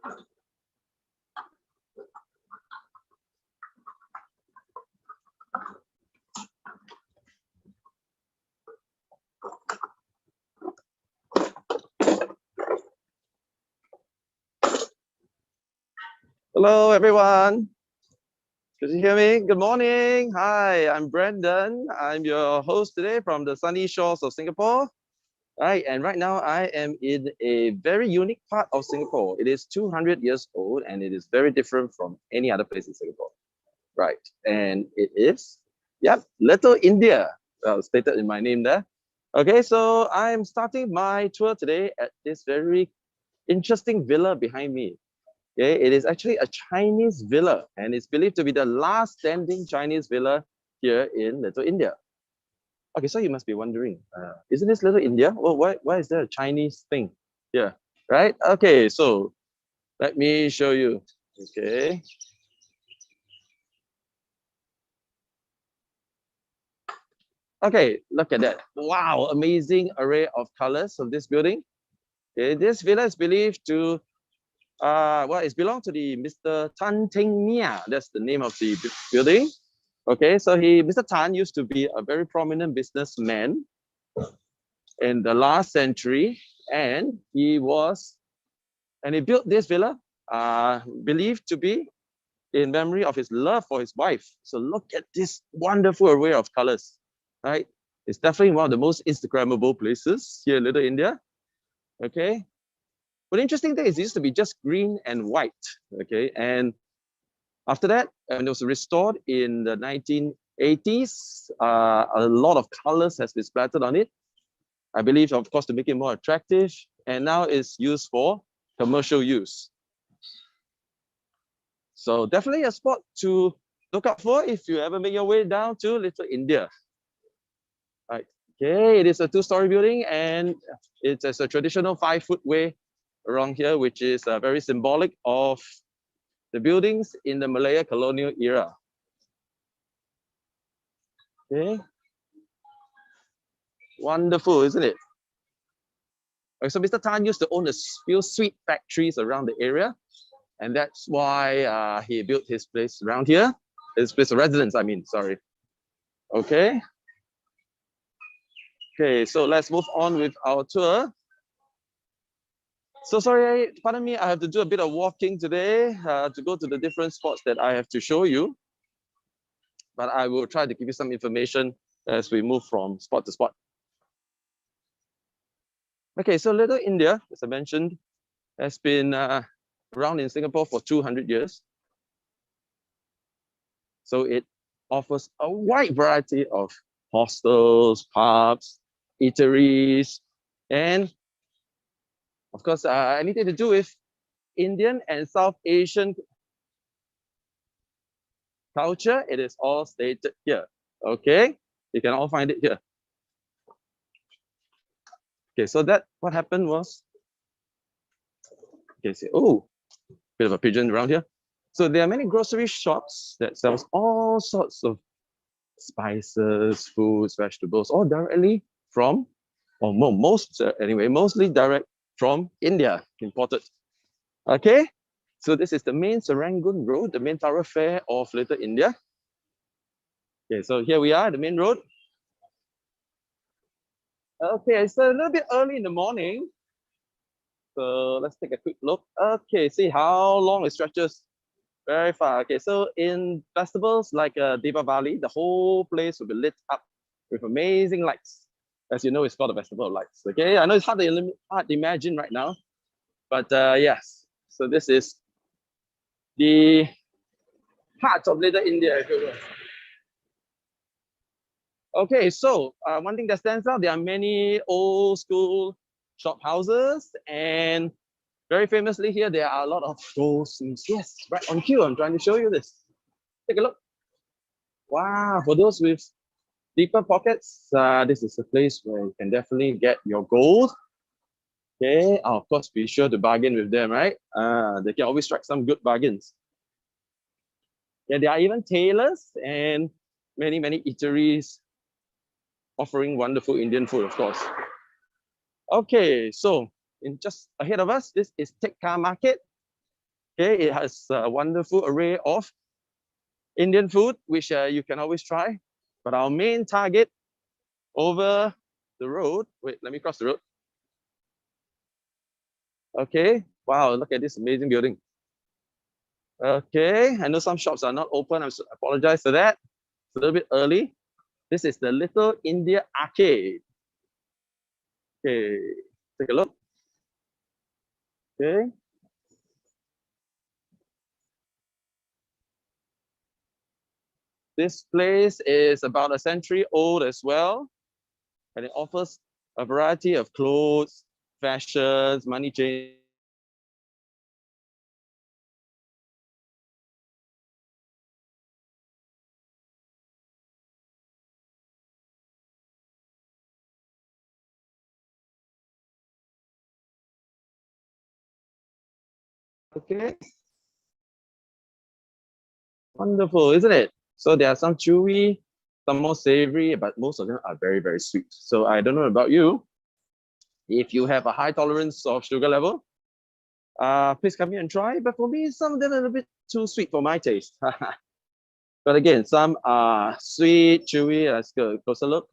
Hello, everyone. Can you hear me? Good morning. Hi, I'm Brandon. I'm your host today from the sunny shores of Singapore. Right, and right now I am in a very unique part of Singapore. It is 200 years old and it is very different from any other place in Singapore. Right, and it is, yep, Little India, stated in my name there. Okay, so I'm starting my tour today at this very interesting villa behind me. Okay, it is actually a Chinese villa and it's believed to be the last standing Chinese villa here in Little India. Okay, so you must be wondering, isn't this Little India? Well, why is there a Chinese thing here, right? Okay, so let me show you. Okay. Okay, look at that. Wow, amazing array of colors of this building. Okay, this villa is believed to well, it's belonged to the Mr. Tan Teng Mia. That's the name of the building. Okay, so Mr. Tan used to be a very prominent businessman in the last century, and he built this villa, believed to be in memory of his love for his wife. So look at this wonderful array of colors, right? It's definitely one of the most Instagrammable places here in Little India. Okay, but the interesting thing is it used to be just green and white. Okay, and after that, when it was restored in the 1980s, a lot of colors has been splattered on it. I believe, of course, to make it more attractive, and now it's used for commercial use. So definitely a spot to look out for if you ever make your way down to Little India. Right. Okay, it is a two-story building and it's a traditional 5-foot way around here, which is very symbolic of the buildings in the Malaya colonial era. Okay. Wonderful, isn't it? Okay, so Mr. Tan used to own a few sweet factories around the area, and that's why he built his place around here. His place of residence, I mean, sorry. Okay. Okay, so let's move on with our tour. So sorry, pardon me, I have to do a bit of walking today to go to the different spots that I have to show you. But I will try to give you some information as we move from spot to spot. Okay, so Little India, as I mentioned, has been around in Singapore for 200 years. So it offers a wide variety of hostels, pubs, eateries, and of course, anything to do with Indian and South Asian culture, it is all stated here. Okay, you can all find it here. Okay, so what happened was, okay, see, oh, bit of a pigeon around here. So there are many grocery shops that sells all sorts of spices, foods, vegetables, all directly from, or mostly direct from India, imported. Okay, so this is the main Serangoon Road, the main thoroughfare of Little India. Okay, so here we are, the main road. Okay, it's a little bit early in the morning. So let's take a quick look. Okay, see how long it stretches. Very far. Okay, so in festivals like Deepavali, the whole place will be lit up with amazing lights. As you know, it's called a festival of lights. Okay, I know it's hard to imagine right now, but yes. So this is the heart of Little India. Okay, so one thing that stands out, there are many old school shop houses, and very famously here, there are a lot of goldsmiths. Yes, right on cue, I'm trying to show you this. Take a look. Wow, for those with deeper pockets, this is a place where you can definitely get your gold. Okay, of course, be sure to bargain with them, right? They can always strike some good bargains. Yeah, there are even tailors and many eateries offering wonderful Indian food, of course. Okay, so in just ahead of us, this is Tekka Market. Okay, it has a wonderful array of Indian food, which you can always try. But our main target over the road, wait, let me cross the road. Okay, wow, look at this amazing building. Okay, I know some shops are not open. I apologize for that. It's a little bit early. This is the Little India Arcade. Okay, take a look. Okay. This place is about a century old as well, and it offers a variety of clothes, fashions, money change. Okay, wonderful, isn't it? So there are some chewy, some more savory, but most of them are very, very sweet. So I don't know about you. If you have a high tolerance of sugar level, please come here and try. But for me, some of them are a little bit too sweet for my taste. But again, some are sweet, chewy. Let's go closer look.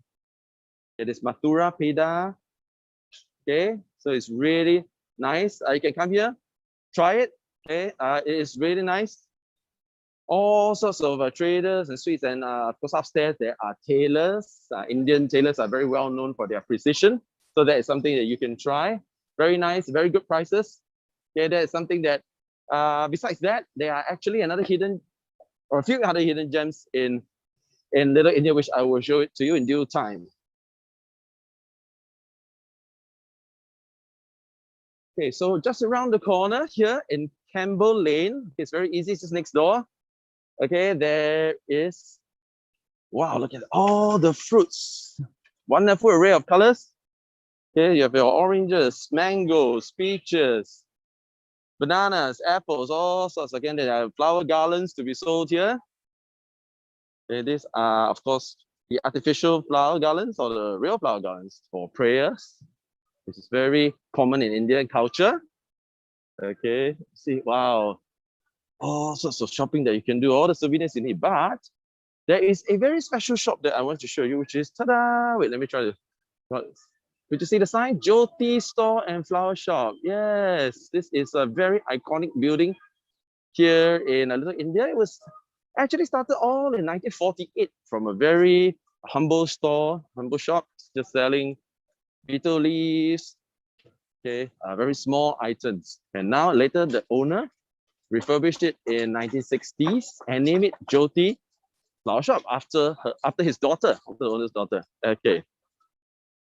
It is Mathura Peda. Okay, so it's really nice. You can come here, try it. Okay, it is really nice. All sorts of traders and sweets, and of course upstairs there are tailors. Indian tailors are very well known for their precision, so that is something that you can try. Very nice, very good prices. Okay, that is something that. Besides that, there are actually another hidden, or a few other hidden gems in Little India, which I will show it to you in due time. Okay, so just around the corner here in Campbell Lane, it's very easy, it's just next door. Okay, there is, wow, look at all the fruits. Wonderful array of colors. Okay, you have your oranges, mangoes, peaches, bananas, apples, all sorts. Again, there are flower garlands to be sold here. Okay, these are, of course, the artificial flower garlands or the real flower garlands for prayers. This is very common in Indian culture. Okay, see, wow, all sorts of shopping that you can do, all the souvenirs you need. But there is a very special shop that I want to show you, which is, ta-da! Wait, let me try to, did you see the sign? Jyoti Store and Flower Shop. Yes, this is a very iconic building here in Little India. It was actually started all in 1948 from a very humble store, humble shop, just selling betel leaves, okay, very small items. And now later the owner refurbished it in 1960s and named it Jyoti Flower Shop after his daughter, after the owner's daughter. Okay.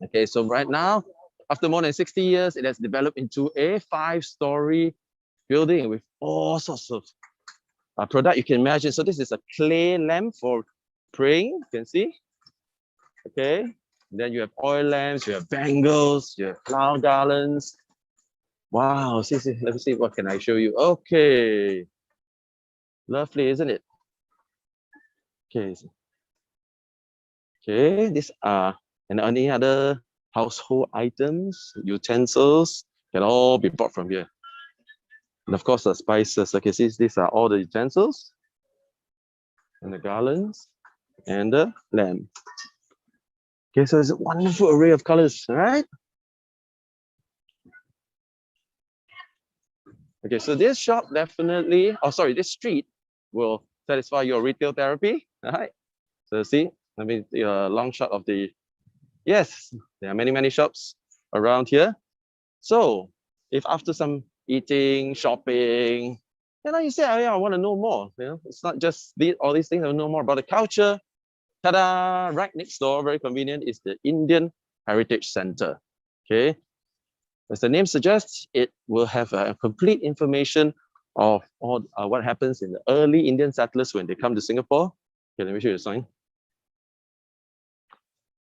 Okay, so right now, after more than 60 years, it has developed into a 5-story building with all sorts of product you can imagine. So this is a clay lamp for praying, you can see. Okay, then you have oil lamps, you have bangles, you have flower garlands. Wow, see, let me see, what can I show you? Okay, lovely, isn't it? Okay, okay, these are, and any other household items, utensils, can all be bought from here. And of course, the spices. Okay, see, these are all the utensils, and the garlands, and the lamp. Okay, so it's a wonderful array of colors, right? Okay, so this shop definitely, oh sorry, this street will satisfy your retail therapy, all right? So see, let me take a long shot of the, yes, there are many, many shops around here. So if after some eating, shopping, you say, oh yeah, I want to know more. It's not just all these things, I want to know more about the culture. Ta-da! Right next door, very convenient, is the Indian Heritage Center. Okay, as the name suggests, it will have complete information of all what happens in the early Indian settlers when they come to Singapore. Okay, let me show you the sign.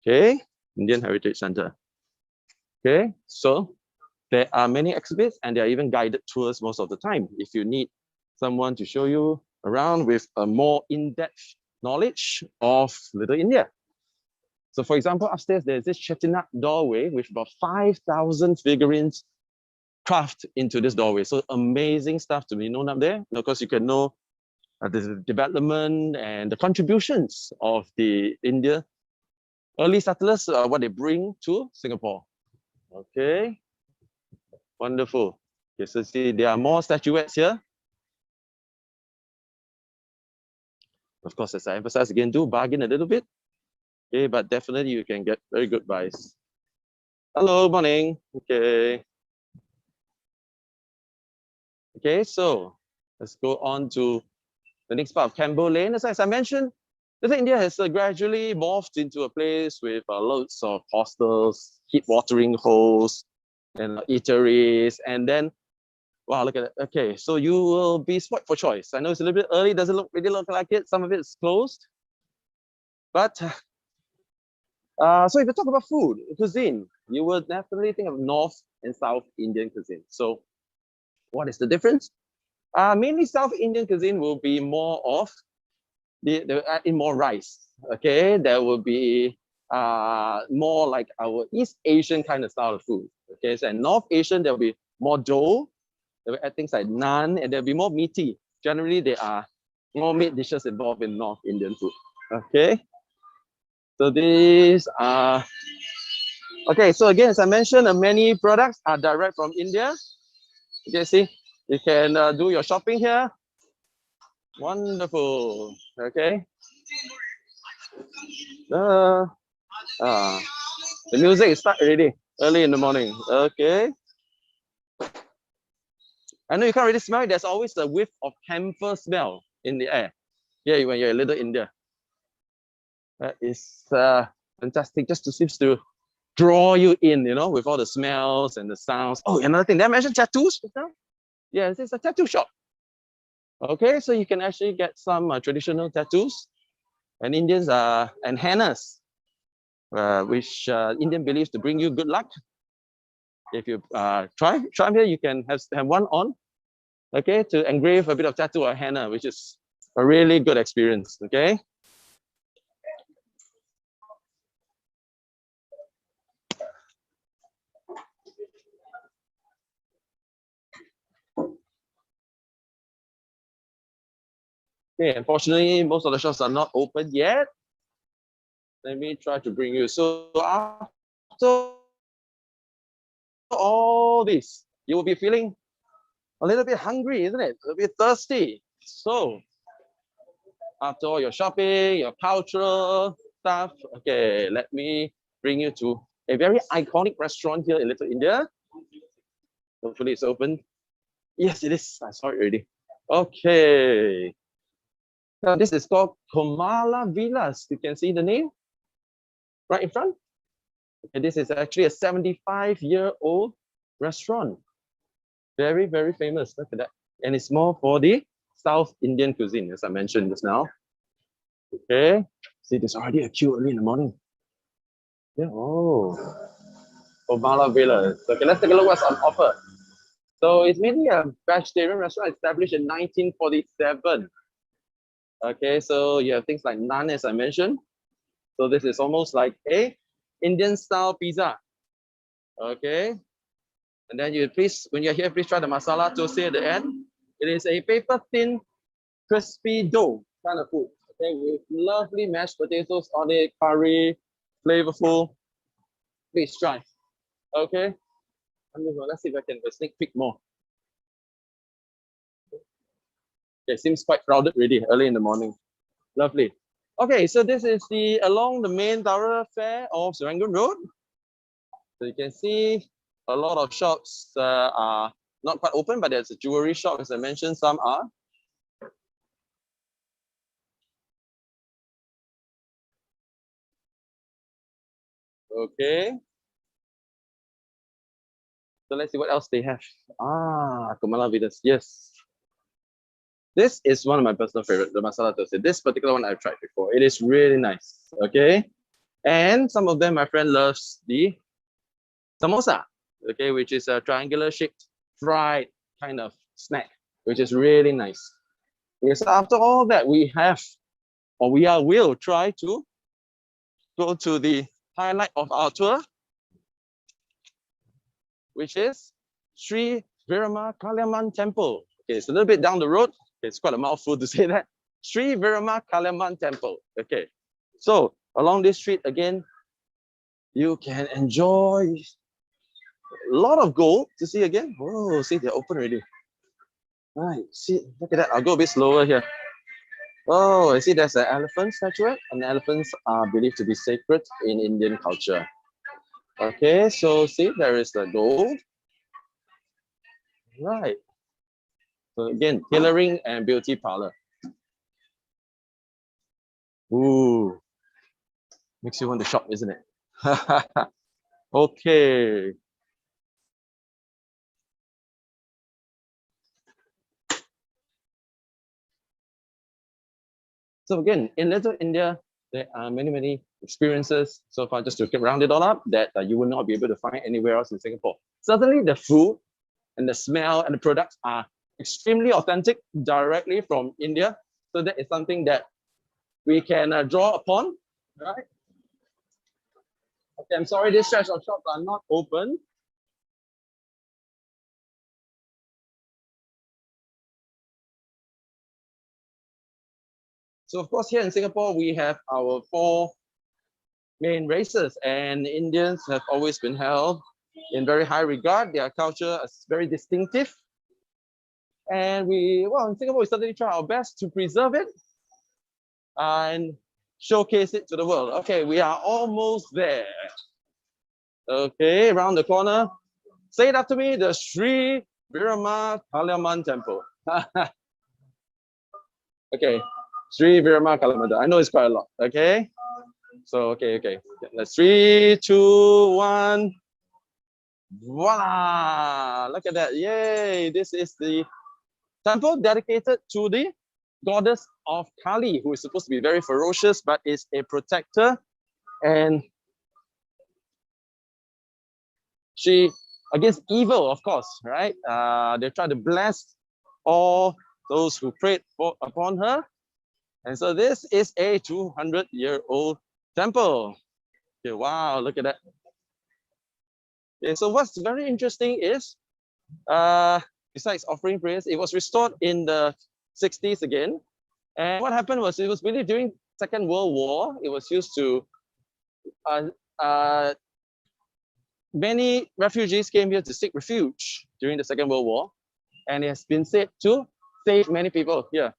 Okay, Indian Heritage Center. Okay, so there are many exhibits and there are even guided tours most of the time if you need someone to show you around with a more in-depth knowledge of Little India. So for example, upstairs, there's this Chettinad doorway with about 5,000 figurines craft into this doorway. So amazing stuff to be known up there. And of course, you can know the development and the contributions of the India early settlers, what they bring to Singapore. Okay, wonderful. Okay, so see, there are more statuettes here. Of course, as I emphasize again, do bargain a little bit. Okay, but definitely you can get very good buys. Hello, morning. Okay. Okay, so let's go on to the next part of Campbell Lane. As I mentioned, Little India has gradually morphed into a place with loads of hostels, heat watering holes, and eateries. And then, wow, look at it. Okay, so you will be spoiled for choice. I know it's a little bit early, doesn't really look like it. Some of it's closed. But so if you talk about food, cuisine, you will definitely think of North and South Indian cuisine. So what is the difference? Mainly South Indian cuisine will be more of they add in more rice. Okay, there will be more like our East Asian kind of style of food. Okay, so in North Asian there will be more dough. They will add things like naan, and there'll be more meaty. Generally, there are more meat dishes involved in North Indian food. Okay, so these are okay. So again, as I mentioned, many products are direct from India. You can see you can do your shopping here. Wonderful. Okay. The music is start already early in the morning. Okay. I know you can't really smell it. There's always a whiff of camphor smell in the air. Yeah, when you're in Little India. That is fantastic. Just to seems to draw you in, you know, with all the smells and the sounds. Oh, another thing. Did I mention tattoos just now? Yeah, it's a tattoo shop. Okay, so you can actually get some traditional tattoos, and Indians and hennas, which Indian believes to bring you good luck. If you try here, you can have one on, okay, to engrave a bit of tattoo or henna, which is a really good experience. Okay. Okay, unfortunately, most of the shops are not open yet. Let me try to bring you. So after all this, you will be feeling a little bit hungry, isn't it? A little bit thirsty. So after all your shopping, your cultural stuff, okay, let me bring you to a very iconic restaurant here in Little India. Hopefully it's open. Yes, it is. I saw it already. Okay. Now this is called Komala Villas. You can see the name right in front. Okay, this is actually a 75-year-old restaurant. Very, very famous. Look at that. And it's more for the South Indian cuisine, as I mentioned just now. Okay. See, there's already a queue early in the morning. Yeah. Oh. Komala Villas. Okay, let's take a look what's on offer. So it's mainly a vegetarian restaurant established in 1947. Okay, so you have things like naan, as I mentioned. So this is almost like a Indian style pizza. Okay. And then you please, when you're here, please try the masala toast at the end. It is a paper thin, crispy dough kind of food. Okay, with lovely mashed potatoes on it, curry, flavorful. Please try. Okay. Let's see if I can sneak peek more. Okay, seems quite crowded already, early in the morning. Lovely. Okay, so this is along the main thoroughfare of Serangoon Road. So you can see a lot of shops are not quite open, but there's a jewelry shop, as I mentioned, some are. Okay. So let's see what else they have. Komala Vidas, yes. This is one of my personal favorite, the masala toast. This particular one I've tried before. It is really nice, okay? And some of them, my friend loves the samosa, okay, which is a triangular shaped fried kind of snack, which is really nice. Okay, so after all that, we have, or will try to go to the highlight of our tour, which is Sri Virama Kaliamman Temple. Okay, it's a little bit down the road. It's quite a mouthful to say that. Sri Virama Kaliamman Temple. Okay, so along this street again, you can enjoy a lot of gold to see again. Oh, see, they're open already. Right, see, look at that. I'll go a bit slower here. Oh, I see there's an elephant statuette, and elephants are believed to be sacred in Indian culture. Okay, so see, there is the gold. Right. So again, tailoring and beauty parlor. Ooh, makes you want to shop, isn't it? Okay. So again, in Little India, there are many experiences so far, just to round it all up, that you will not be able to find anywhere else in Singapore. Certainly the food and the smell and the products are extremely authentic directly from India. So that is something that we can draw upon, right? Okay, I'm sorry, this stretch of shops are not open. So of course, here in Singapore, we have our 4 main races, and Indians have always been held in very high regard. Their culture is very distinctive. And well, in Singapore, we certainly try our best to preserve it and showcase it to the world. Okay, we are almost there. Okay, around the corner. Say it after me, the Sri Virama Kaliamman Temple. Okay, Sri Virama Kaliamman. I know it's quite a lot. Okay, so okay. Let's 3, 2, 1. Voila! Look at that! Yay! This is the temple dedicated to the goddess of Kali, who is supposed to be very ferocious, but is a protector, and she against evil, of course, right? They try to bless all those who prayed upon her, and so this is a 200-year-old temple. Okay, wow! Look at that. Okay, so what's very interesting is, besides offering prayers, it was restored in the 60s again. And what happened was, it was really during Second World War. It was used to, many refugees came here to seek refuge during the Second World War. And it has been said to save many people here.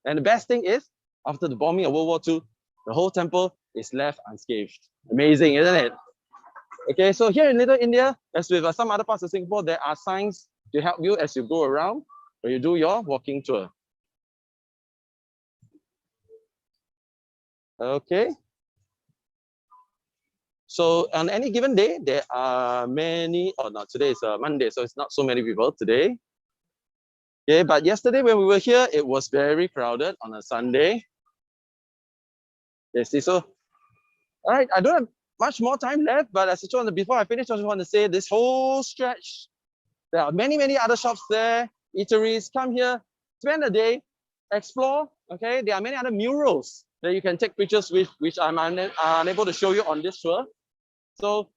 And the best thing is, after the bombing of World War II, the whole temple is left unscathed. Amazing, isn't it? Okay, so here in Little India, as with some other parts of Singapore, there are signs to help you as you go around when you do your walking tour. Okay. So on any given day, there are many, or not, today is a Monday, so it's not so many people today. Okay, but yesterday when we were here, it was very crowded on a Sunday. Yes, so, all right, I don't have much more time left, but as I told you before I finish, I just want to say this whole stretch, there are many other shops there, eateries. Come here, spend a day, explore. Okay, there are many other murals that you can take pictures with, which I'm unable to show you on this tour. So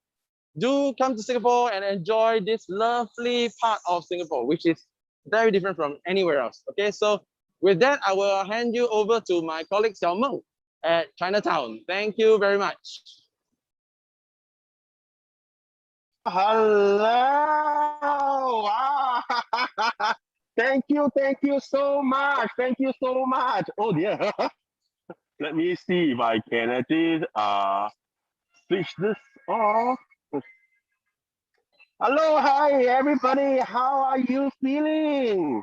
do come to Singapore and enjoy this lovely part of Singapore, which is very different from anywhere else. Okay, so with that, I will hand you over to my colleague Xiao Meng at Chinatown. Thank you very much. Hello. Wow. Thank you so much. Thank you so much. Oh dear. Let me see if I can actually switch this off. Hello, hi everybody. How are you feeling?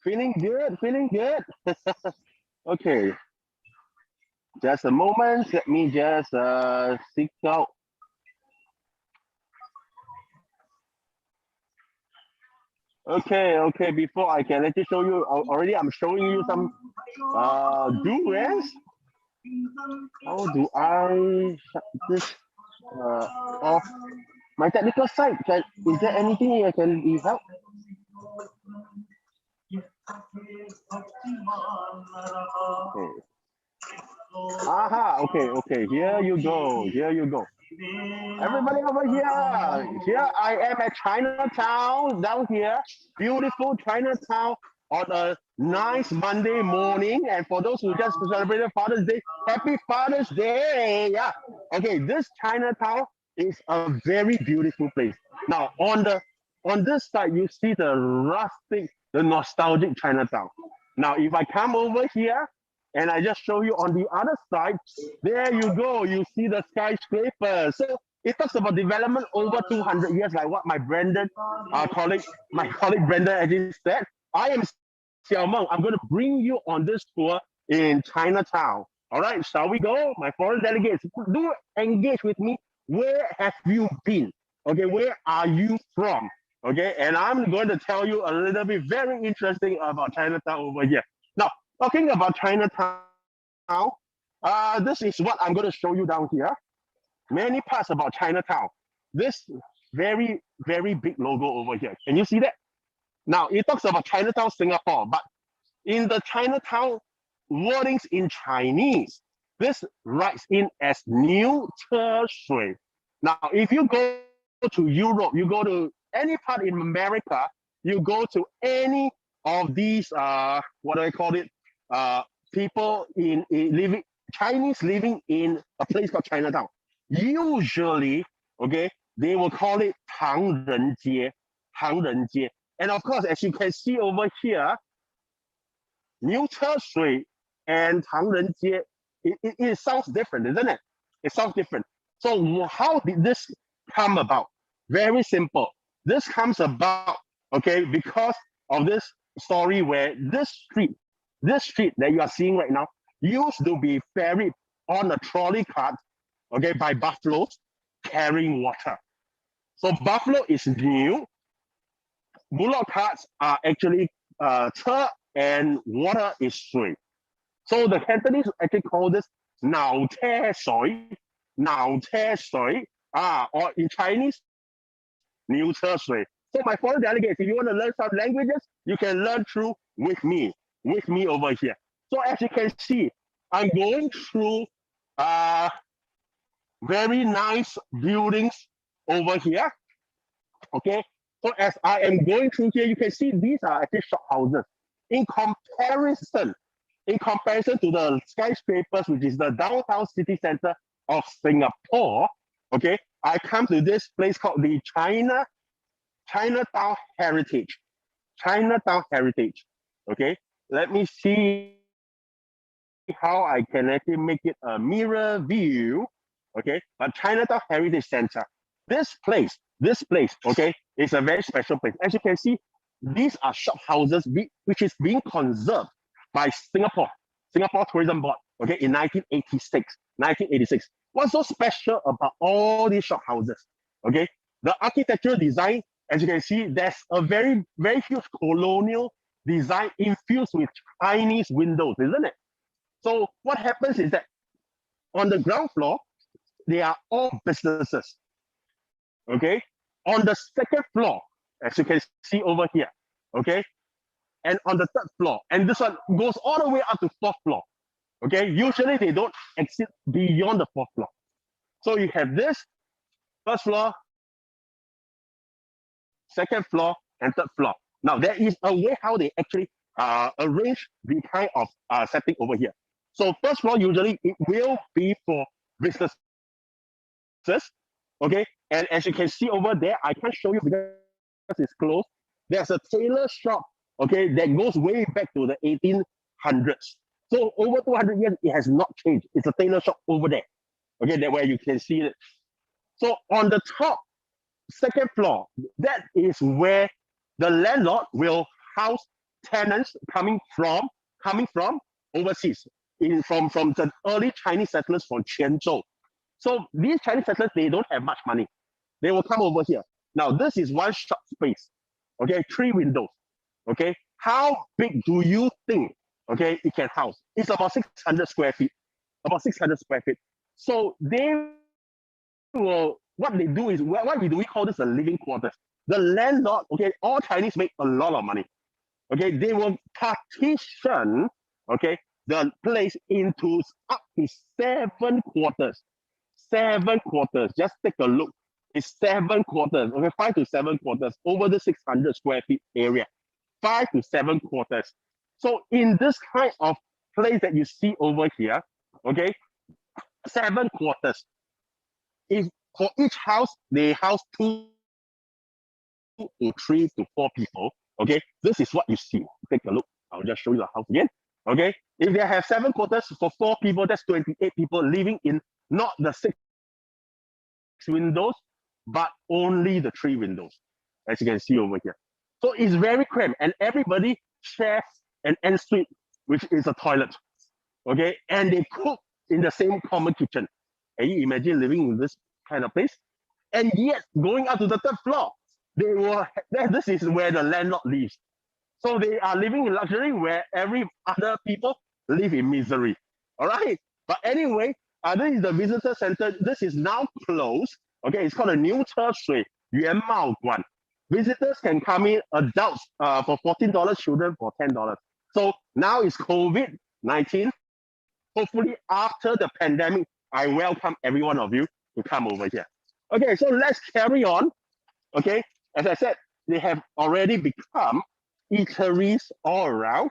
Feeling good, feeling good. Okay. Just a moment. Let me just seek out. Okay. Before I can actually show you, already I'm showing you some durians. How do I shut this off? My technical side, is there anything I can be help? Okay. Aha, okay. Here you go. Everybody over here. Here I am at Chinatown, down here. Beautiful Chinatown on a nice Monday morning. And for those who just celebrated Father's Day, happy Father's Day. Yeah. Okay, this Chinatown is a very beautiful place. Now, on this side, you see the rustic, the nostalgic Chinatown. Now, if I come over here and I just show you on the other side, there you go. You see the skyscraper. So it talks about development over 200 years, like what my colleague Brandon actually said. I am Xiao Meng. I'm going to bring you on this tour in Chinatown. All right, shall we go? My foreign delegates, do engage with me. Where have you been? Okay, where are you from? Okay, and I'm going to tell you a little bit very interesting about Chinatown over here. Now, talking about Chinatown, this is what I'm going to show you down here. Many parts about Chinatown. This very, very big logo over here. Can you see that? Now, it talks about Chinatown, Singapore, but in the Chinatown wordings in Chinese, this writes in as New Shui. Now, if you go to Europe, you go to any part in America, you go to any of these, what do I call it? People in living, Chinese living in a place called Chinatown. Usually, okay, they will call it 唐人街, 唐人街. And of course, as you can see over here, New Shui and 唐人街, it sounds different, isn't it? It sounds different. So how did this come about? Very simple. This comes about, okay, because of this story where this street that you are seeing right now used to be ferried on a trolley cart, okay, by buffaloes carrying water. So buffalo is new. Bullock carts are actually cer, and water is shui. So the Cantonese actually call this nao te shui, or in Chinese, New Shui. So my foreign delegates, if you want to learn some languages, you can learn through with me over here. So as you can see, I'm going through very nice buildings over here. Okay, so as I am going through here, you can see these are actually shop houses. In comparison to the skyscrapers, which is the downtown city center of Singapore, okay, I come to this place called the Chinatown Heritage. Chinatown Heritage. Okay, let me see how I can actually make it a mirror view. Okay, but Chinatown Heritage Center. This place, okay, is a very special place. As you can see, these are shop houses which is being conserved by Singapore Tourism Board, okay, in 1986. What's so special about all these shop houses? Okay, the architectural design, as you can see, there's a very, very huge colonial design infused with Chinese windows, isn't it? So what happens is that on the ground floor, they are all businesses. Okay, on the second floor, as you can see over here, okay, and on the third floor, and this one goes all the way up to fourth floor. Okay, usually they don't exit beyond the fourth floor. So you have this first floor, second floor, and third floor. Now there is a way how they actually arrange the kind of setting over here. So first floor usually it will be for businesses. Okay, and as you can see over there, I can't show you because it's closed. There's a tailor shop, okay, that goes way back to the 1800s. So over 200 years, it has not changed. It's a tailor shop over there, okay, that where you can see it. So on the top, second floor, that is where the landlord will house tenants coming from overseas, from the early Chinese settlers from Qianzhou. So these Chinese settlers, they don't have much money. They will come over here. Now, this is one shop space, okay, 3 windows, okay. How big do you think, okay, it can house? It's about 600 square feet, So they will, what they do is, what we call this a living quarters. The landlord, okay, all Chinese make a lot of money, okay. They will partition, okay, the place into up to 7 quarters. 7 quarters. Just take a look. It's 7 quarters, okay, 5 to 7 quarters over the 600 square feet area. 5 to 7 quarters. So in this kind of place that you see over here, okay, 7 quarters. If for each house, they house 2 to 3 to 4 people, okay, this is what you see. Take a look. I'll just show you the house again. Okay, if they have 7 quarters for 4 people, that's 28 people living in not the 6 windows, but only the 3 windows, as you can see over here. So it's very cramped, and everybody shares an ensuite, which is a toilet. Okay, and they cook in the same common kitchen. Can you imagine living in this kind of place? And yet, going up to the 3rd floor, this is where the landlord lives. So they are living in luxury where every other people live in misery. All right. But anyway, this is the visitor center. This is now closed. Okay, it's called a New Shui Yuan Mao Guan. Visitors can come in, adults for $14, children for $10. So now it's COVID-19. Hopefully, after the pandemic, I welcome every one of you to come over here. Okay, so let's carry on. Okay, as I said, they have already become eateries all around.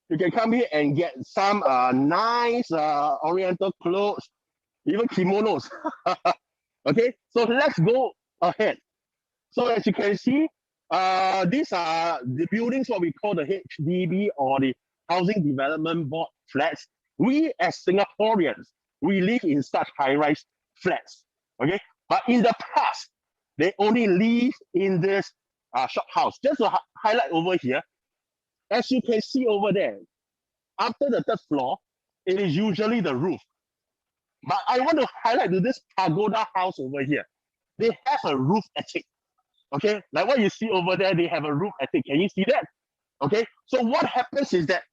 You can come here and get some nice oriental clothes, even kimonos. Okay, so let's go ahead. So as you can see, these are the buildings, what we call the HDB or the Housing Development Board flats. We as Singaporeans, we live in such high-rise flats. Okay, but in the past, they only live in this shop house. Just to highlight over here, as you can see over there, after the 3rd floor, it is usually the roof. But I want to highlight to this pagoda house over here. They have a roof attic. Okay, like what you see over there, they have a roof attic. Can you see that? Okay, so what happens is that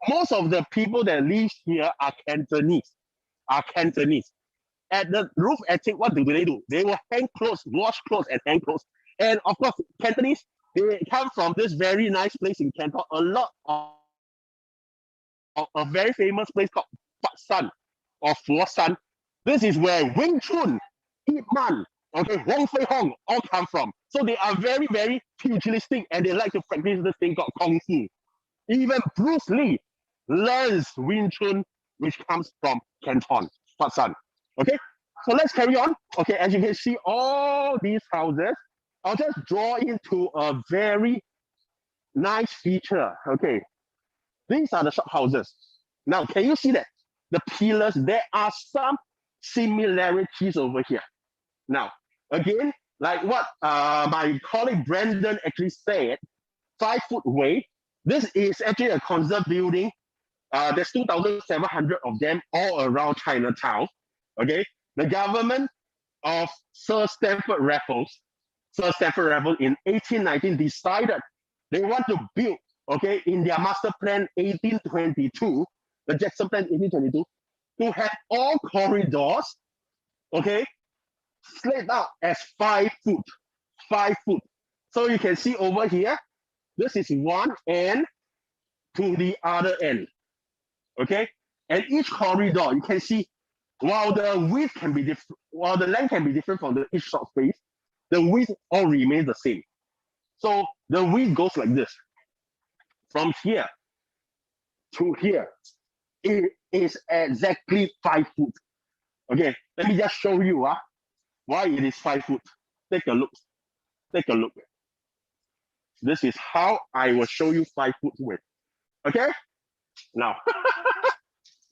most of the people that live here are Cantonese. At the roof attic, what do? They will hang clothes, wash clothes, and hang clothes. And of course, Cantonese, they come from this very nice place in Canton. A lot of a very famous place called Fat San or Fo San. This is where Wing Chun, Ip Man, okay, Wong Fei Hong all come from. So they are very, very pugilistic, and they like to practice this thing called Kung Fu. Even Bruce Lee learns Wing Chun, which comes from Canton, Fat San. Okay, so let's carry on. Okay, as you can see, all these houses, I'll just draw into a very nice feature. Okay, these are the shop houses. Now, can you see that? The pillars, there are some similarities over here. Now, again, like what my colleague Brandon actually said, 5 foot way, this is actually a conserved building. There's 2,700 of them all around Chinatown. Okay, the government of Sir Stamford Raffles in 1819 decided they want to build, okay, in their master plan 1822, the Jackson plan 1822, to have all corridors, okay, slit out as 5 foot, 5 foot. So you can see over here, this is one end to the other end, okay, and each corridor you can see, while the width can be different, while the length can be different from each shop space, the width all remains the same. So the width goes like this. From here to here, it is exactly 5 foot. Okay, let me just show you why it is 5 foot. Take a look. Take a look. This is how I will show you 5 foot width. Okay, now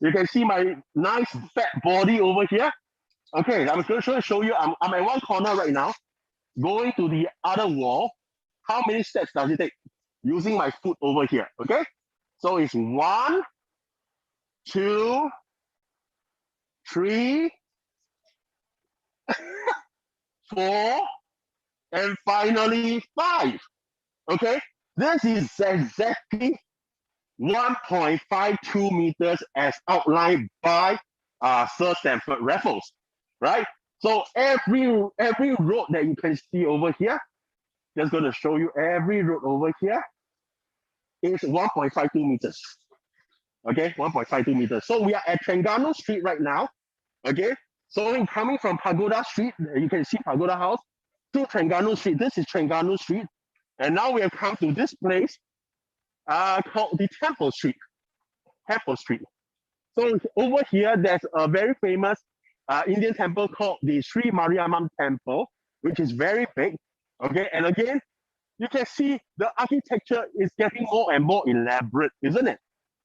you can see my nice fat body over here. Okay, I'm going to show you. I'm at one corner right now. Going to the other wall. How many steps does it take? Using my foot over here. Okay, so it's 1, 2, 3, 4, and finally 5. Okay, this is exactly 1.52 meters as outlined by Sir Stamford Raffles, right? So every road that you can see over here, just going to show you every road over here is 1.52 meters. Okay, 1.52 meters. So we are at Terengganu Street right now. Okay, so in coming from Pagoda Street, you can see Pagoda House, to Terengganu Street. This is Terengganu Street. And now we have come to this place called the Temple Street. Temple Street. So over here, there's a very famous Indian temple called the Sri Mariamman Temple, which is very big. Okay, and again, you can see the architecture is getting more and more elaborate, isn't it?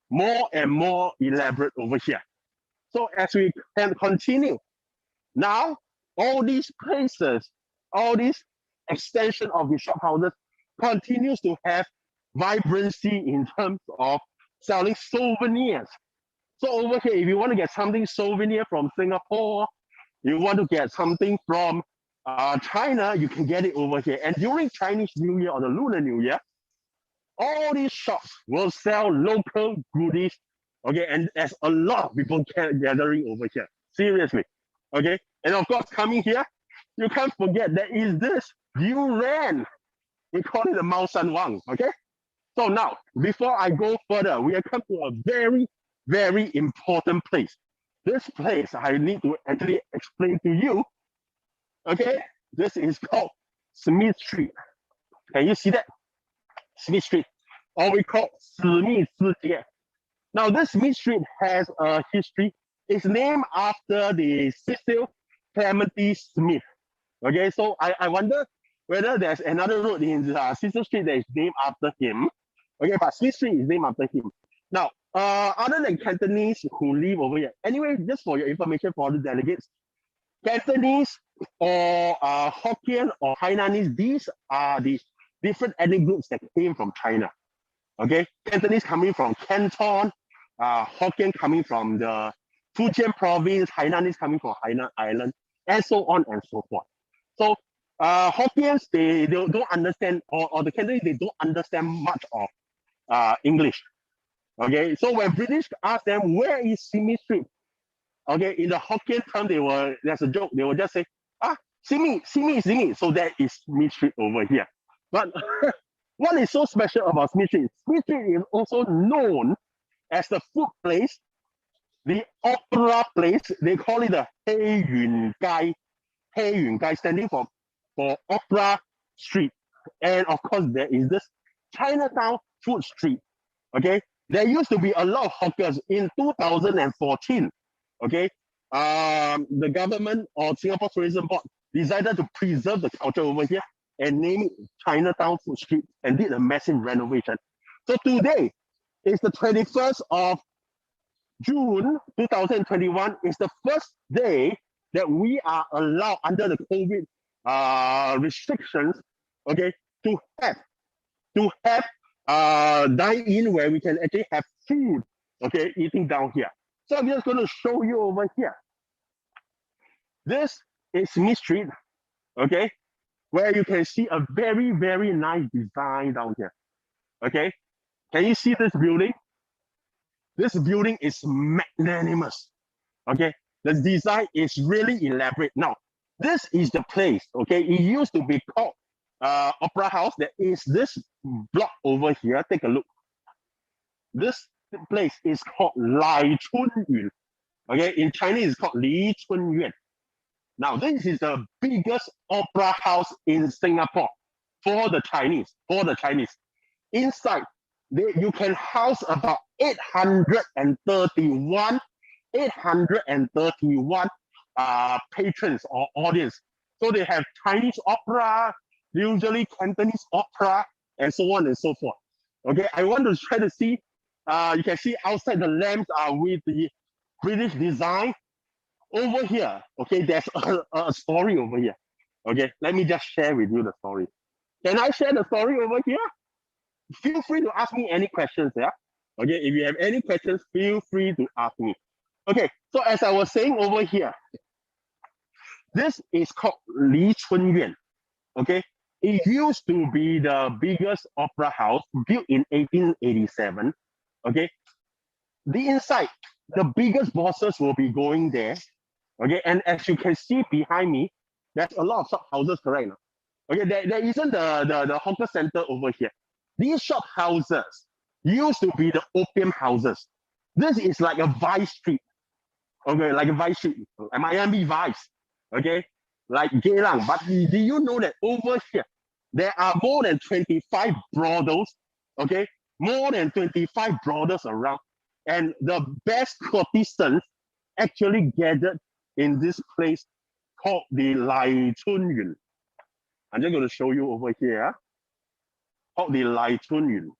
More and more elaborate over here. So as we can continue, now all these places, all these extension of the shophouses continues to have vibrancy in terms of selling souvenirs. So over here, if you want to get something souvenir from Singapore, you want to get something from China, you can get it over here. And during Chinese New Year or the Lunar New Year, all these shops will sell local goodies. Okay, and there's a lot of people gathering over here. Seriously. Okay, and of course, coming here, you can't forget there is this durian. We call it the Mao San Wang. Okay, so now before I go further, we have come to a very, very important place. This place I need to actually explain to you. Okay, this is called Smith Street. Can you see that? Smith Street, or we call 史密斯街. Now, this Smith Street has a history. It's named after the Cecil Clementi Smith. Okay, so I wonder whether there's another road in Cecil Street that is named after him. Okay, but Smith Street is named after him. Now, other than Cantonese who live over here, anyway, just for your information for the delegates, Cantonese or Hokkien or Hainanese, these are the different ethnic groups that came from China. Okay, Cantonese coming from Canton, Hokkien coming from the Fujian province, Hainanese coming from Hainan Island, and so on and so forth. So Hokkiens, they don't understand, or the Cantonese, they don't understand much of English. Okay, so when British ask them, where is Simi Street? Okay, in the Hokkien term, there's a joke, they will just say, Simi. So that is Smith Street over here. But what is so special about Smith Street? Smith Street is also known as the food place, the opera place. They call it the Hei Yun Gai. Hei Yun Gai standing for Opera Street. And of course, there is this Chinatown Food Street. Okay, there used to be a lot of hawkers in 2014. Okay, the government or Singapore Tourism Board decided to preserve the culture over here and name it Chinatown Food Street and did a massive renovation. So today is the 21st of June 2021. It's the first day that we are allowed under the COVID restrictions, okay, to have dine-in where we can actually have food, okay, eating down here. So I'm just going to show you over here. This is Smith Street, okay, where you can see a very, very nice design down here. Okay, can you see this building? This building is magnanimous. Okay, the design is really elaborate. Now, this is the place. Okay, it used to be called Opera House. There is this block over here. Take a look. This place is called Lai Chun Yun. Okay, in Chinese, it's called Li Chun Yuan. Now, this is the biggest opera house in Singapore for the Chinese. Inside, you can house about 831 patrons or audience. So they have Chinese opera, usually Cantonese opera, and so on and so forth. Okay, I want to try to see, you can see outside the lamps are with the British design. Over here, okay, there's a story over here. Okay, let me just share with you the story. Can I share the story over here? Feel free to ask me any questions, yeah? Okay, if you have any questions, feel free to ask me. Okay, so as I was saying over here, this is called Li Chun Yuan. Okay, it used to be the biggest opera house built in 1887. Okay, the inside, the biggest bosses will be going there. Okay, and as you can see behind me, there's a lot of shop houses, correct? No? Okay, there isn't the hawker center over here. These shop houses used to be the opium houses. This is like a vice street. Okay, like a Vice Street, Miami Vice, okay, like Geylang. But do you know that over here, there are more than 25 brothels, okay, more than 25 brothels around. And the best courtesans actually gathered in this place called the Lai Chun Yun. I'm just going to show you over here, called the Lai Chun Yun.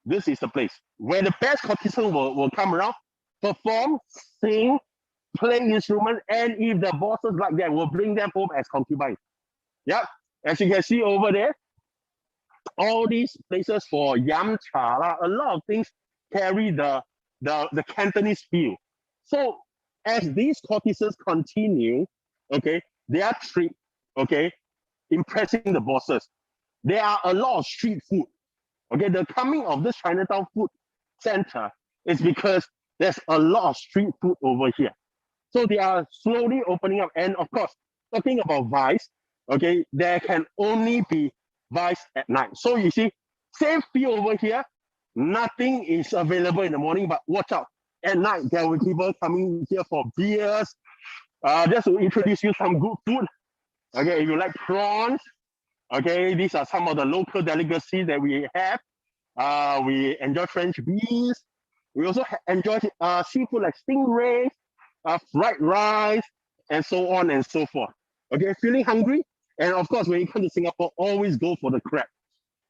This is the place where the best courtesans will come around, perform, sing, play instrument, and if the bosses like that, will bring them home as concubines. Yeah, as you can see over there, all these places for yam cha, a lot of things carry the Cantonese feel. So as these courtesans continue, okay, their trip, okay, impressing the bosses, there are a lot of street food. Okay, the coming of this Chinatown food center is because there's a lot of street food over here. So they are slowly opening up. And of course, talking about Vice, okay, there can only be Vice at night. So you see, same feel over here, nothing is available in the morning, but watch out. At night, there will be people coming here for beers. Just to introduce you some good food. Okay, if you like prawns, okay, these are some of the local delicacies that we have. We enjoy French beans. We also enjoy seafood like stingrays, fried rice, and so on and so forth. Okay, feeling hungry? And of course, when you come to Singapore, always go for the crab,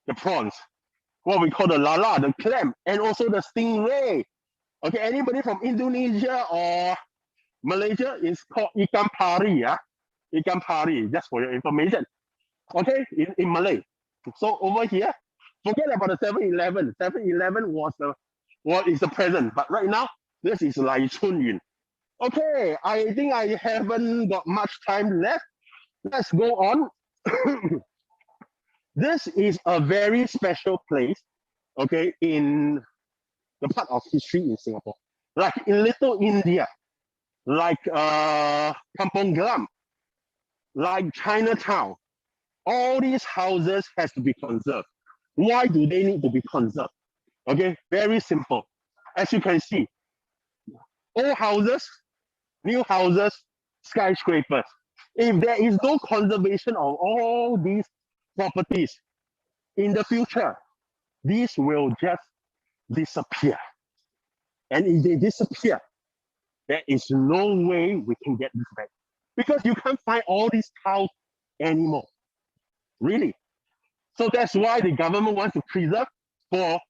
the prawns, what we call the lala, the clam, and also the stingray. Okay, anybody from Indonesia or Malaysia is called ikan pari, yeah? Ikan pari, just for your information. Okay, in Malay. So over here, forget about the 7-Eleven. 7-Eleven is the present, but right now, this is Lai Chun Yun. Okay, I think I haven't got much time left. Let's go on. This is a very special place, okay, in the part of history in Singapore. Like in Little India, like Kampong Glam, like Chinatown, all these houses has to be conserved. Why do they need to be conserved? Okay, very simple. As you can see, old houses, new houses, skyscrapers. If there is no conservation of all these properties, in the future, these will just disappear. And if they disappear, there is no way we can get this back. Because you can't find all these cows anymore. Really. So that's why the government wants to preserve for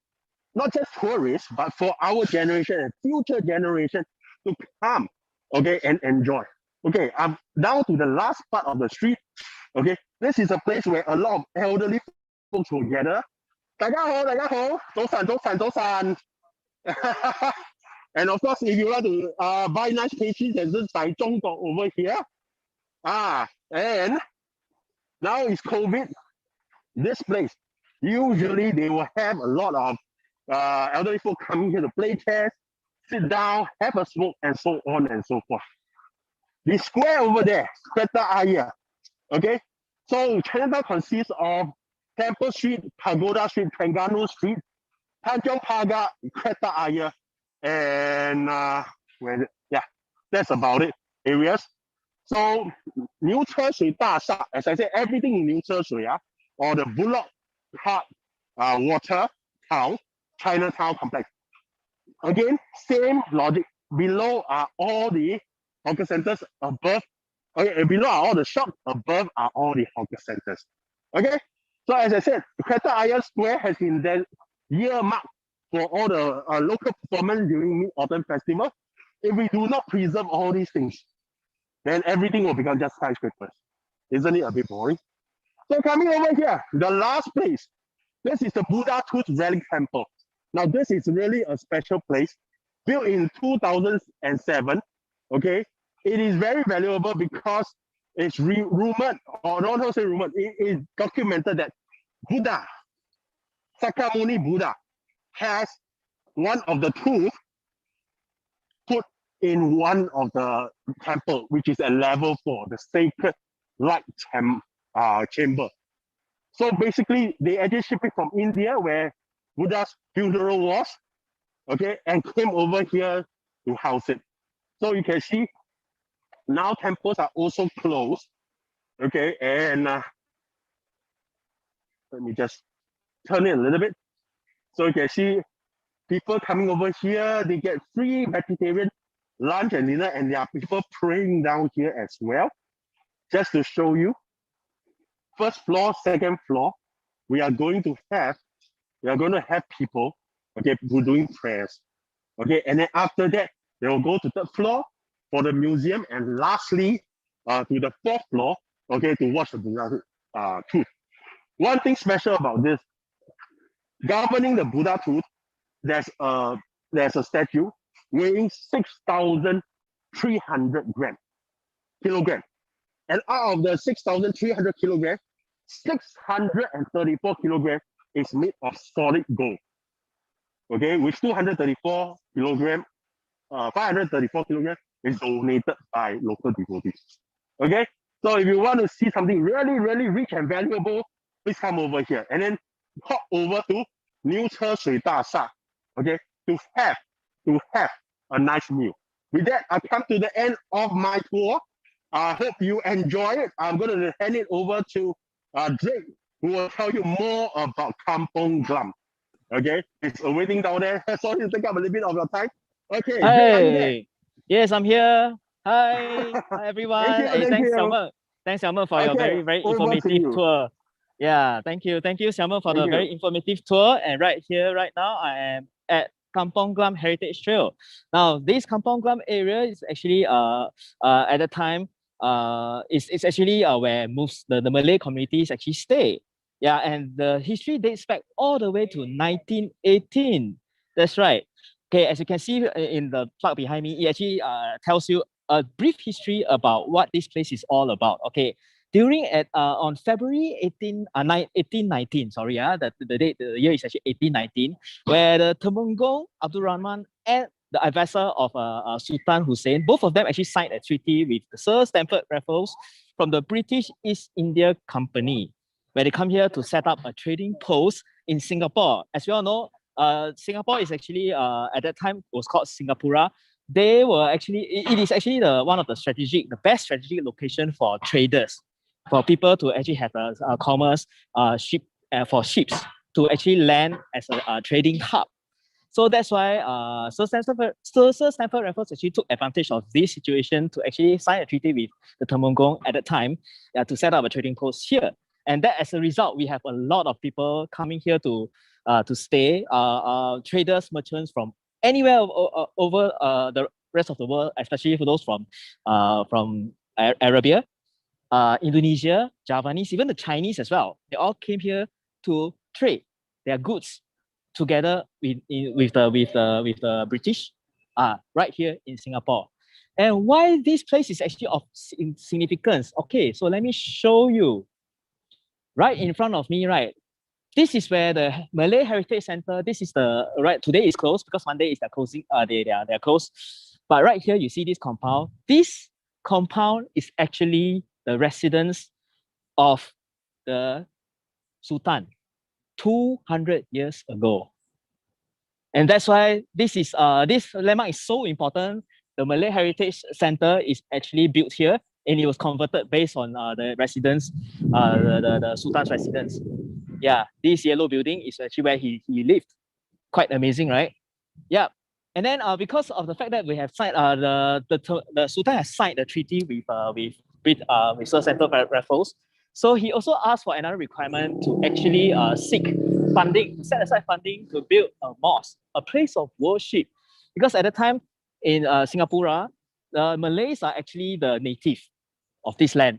not just tourists, but for our generation and future generation to come, okay, and enjoy. Okay, I'm down to the last part of the street. Okay, this is a place where a lot of elderly folks will gather. 大家好，早晨。And of course, if you want to buy nice pastries, there's this Dai Zhong Dog over here. And now it's COVID. This place, usually they will have a lot of elderly folk coming here to play chess, sit down, have a smoke, and so on and so forth. The square over there, Kereta Ayer. Okay, so Chinatown consists of Temple Street, Pagoda Street, Terengganu Street, Tanjong Pagar, Kereta Ayer, and yeah, that's about it. Areas. So New Shui Da Sha, as I said, everything in New Shui, or the Bullock Park Water Town, Chinatown complex. Again, same logic. Below are all the hawker centers, above, okay, below are all the shops, above are all the hawker centers. Okay, so as I said, Kereta Ayer Square has been then earmarked for all the local performance during Mid-Autumn Festival. If we do not preserve all these things, then everything will become just skyscrapers. Isn't it a bit boring? So coming over here, the last place, this is the Buddha Tooth Relic Temple. Now this is really a special place, built in 2007, okay? It is very valuable because it's rumored, or not say rumored, it is documented that Buddha, Sakyamuni Buddha, has one of the tooth put in one of the temple, which is at level 4, the sacred light chamber. So basically, they actually shipped it from India, where Buddha's funeral was, okay, and came over here to house it. So you can see now temples are also closed. Okay, and let me just turn it a little bit. So you can see people coming over here, they get free vegetarian lunch and dinner, and there are people praying down here as well. Just to show you, first floor, second floor, we are going to have people, okay, who are doing prayers. Okay, and then after that, they will go to third floor for the museum, and lastly, to the fourth floor, okay, to watch the Buddha tooth. One thing special about this, governing the Buddha tooth, there's a statue weighing 6,300 kilograms. And out of the 6,300 kilograms, 634 kilograms is made of solid gold. Okay, with 234 kilograms, 534 kilograms is donated by local devotees. Okay, so if you want to see something really, really rich and valuable, please come over here and then hop over to New Che Shui Da Sha. Okay, to have a nice meal. With that, I come to the end of my tour. I hope you enjoy it. I'm going to hand it over to Drake, who will tell you more about Kampong Glam. Okay, it's awaiting down there. Sorry to take up a little bit of your time. Okay, Drake, are you there? Hey, yes, I'm here. Hi, hi everyone. Thank you, Hey, thank thanks, you. Salma. Thanks, Salma, for your Okay, very, very over to informative you. tour. Yeah, thank you, Salma, for Thank the you. very informative tour. And right here, right now, I am at Kampong Glam Heritage Trail. Now, this Kampong Glam area is actually at the time it's actually where most the Malay communities actually stay. Yeah, and the history dates back all the way to 1918. That's right. Okay, as you can see in the plug behind me, it actually tells you a brief history about what this place is all about. Okay, during on February 1819, sorry, the date, the year is actually 1819, where the Temenggung Abdul Rahman and the advisor of Sultan Hussein, both of them actually signed a treaty with Sir Stamford Raffles from the British East India Company, where they come here to set up a trading post in Singapore. As we all know, Singapore is actually at that time was called Singapura. They were actually it is actually one of the best strategic location for traders, for people to actually have a commerce ship for ships to actually land as a trading hub. So that's why Sir Stamford Raffles actually took advantage of this situation to actually sign a treaty with the Temenggung at that time to set up a trading post here. And that as a result, we have a lot of people coming here to stay, traders, merchants from anywhere over the rest of the world, especially for those from Arabia, Indonesia, Javanese, even the Chinese as well. They all came here to trade their goods together with the British, right here in Singapore. And why this place is actually of significance? Okay, so let me show you. Right in front of me, right? This is where the Malay Heritage Center. This is the right. Today is closed because Monday is their closing. They're closed. But right here, you see this compound. This compound is actually the residence of the Sultan 200 years ago. And that's why this landmark is so important. The Malay Heritage Center is actually built here, and it was converted based on the residence, the Sultan's residence. Yeah, this yellow building is actually where he lived. Quite amazing, right? Yeah. And then because of the fact that we have signed the Sultan has signed a treaty with Sir Stamford Raffles, so he also asked for another requirement to actually seek funding, set aside funding to build a mosque, a place of worship, because at the time in Singapura, the Malays are actually the native of this land.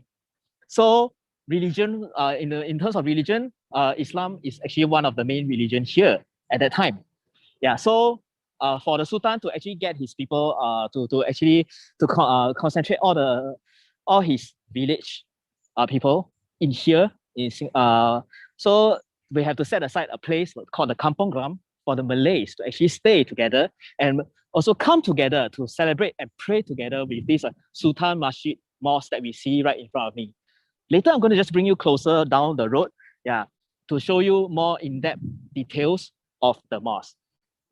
So religion, in terms of religion, Islam is actually one of the main religions here at that time. Yeah, so for the Sultan to actually get his people to concentrate all his village people in here so we have to set aside a place called the Kampong Glam for the Malays to actually stay together and also come together to celebrate and pray together with this Sultan Masjid mosque that we see right in front of me. Later, I'm going to just bring you closer down the road, yeah, to show you more in-depth details of the mosque.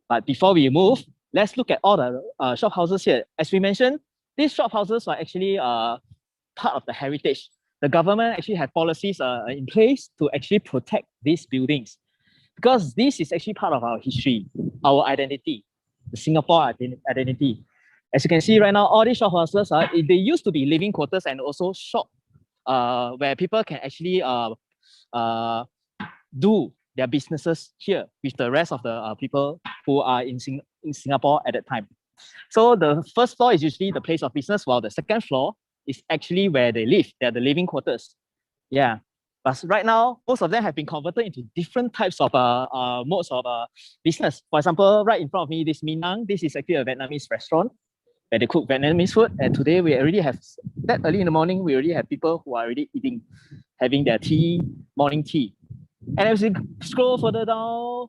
But before we move, let's look at all the shop houses here. As we mentioned, these shop houses are actually part of the heritage. The government actually have policies in place to actually protect these buildings, because this is actually part of our history, our identity, the Singapore identity. As you can see right now, all these shop houses they used to be living quarters and also shop where people can actually do their businesses here with the rest of the people who are in Singapore at that time. So the first floor is usually the place of business, while the second floor is actually where they live. They're the living quarters. Yeah. But right now, most of them have been converted into different types of modes of business. For example, right in front of me, this Minang, this is actually a Vietnamese restaurant where they cook Vietnamese food. And today we already have, that early in the morning, we already have people who are already eating, having their tea, morning tea. And as we scroll further down,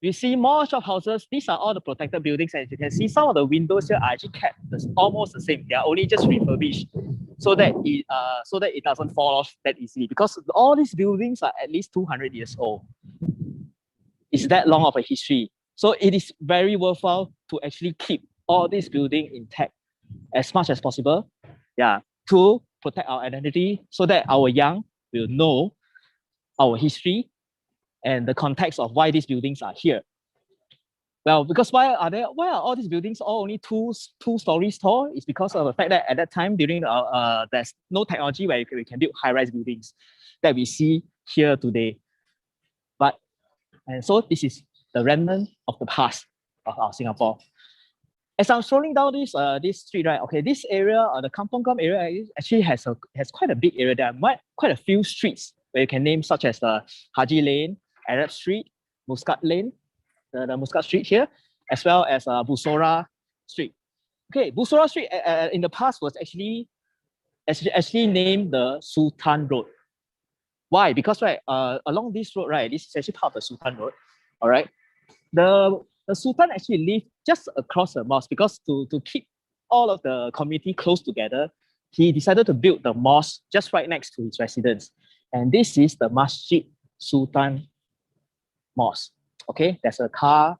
we see more shop houses. These are all the protected buildings. And as you can see, some of the windows here are actually kept almost the same. They are only just refurbished so that it doesn't fall off that easily, because all these buildings are at least 200 years old. It's that long of a history. So it is very worthwhile to actually keep all these buildings intact as much as possible. Yeah, to protect our identity so that our young will know our history and the context of why these buildings are here. Well, because why are all these buildings all only two stories tall? It's because of the fact that at that time, during there's no technology where we can build high-rise buildings that we see here today. And so this is the remnant of the past of our Singapore. As I'm strolling down this street, right? Okay, this area, the Kampong Glam area, actually has quite a big area. There are quite a few streets where you can name, such as the Haji Lane, Arab Street, Muscat Lane, the Muscat Street here, as well as Busora Street. Okay, Busora Street in the past was actually named the Sultan Road. Why? Because right, along this road, right, this is actually part of the Sultan Road. All right, the Sultan actually lived just across the mosque, because to keep all of the community close together, he decided to build the mosque just right next to his residence. And this is the Masjid Sultan Mosque. Okay, there's a car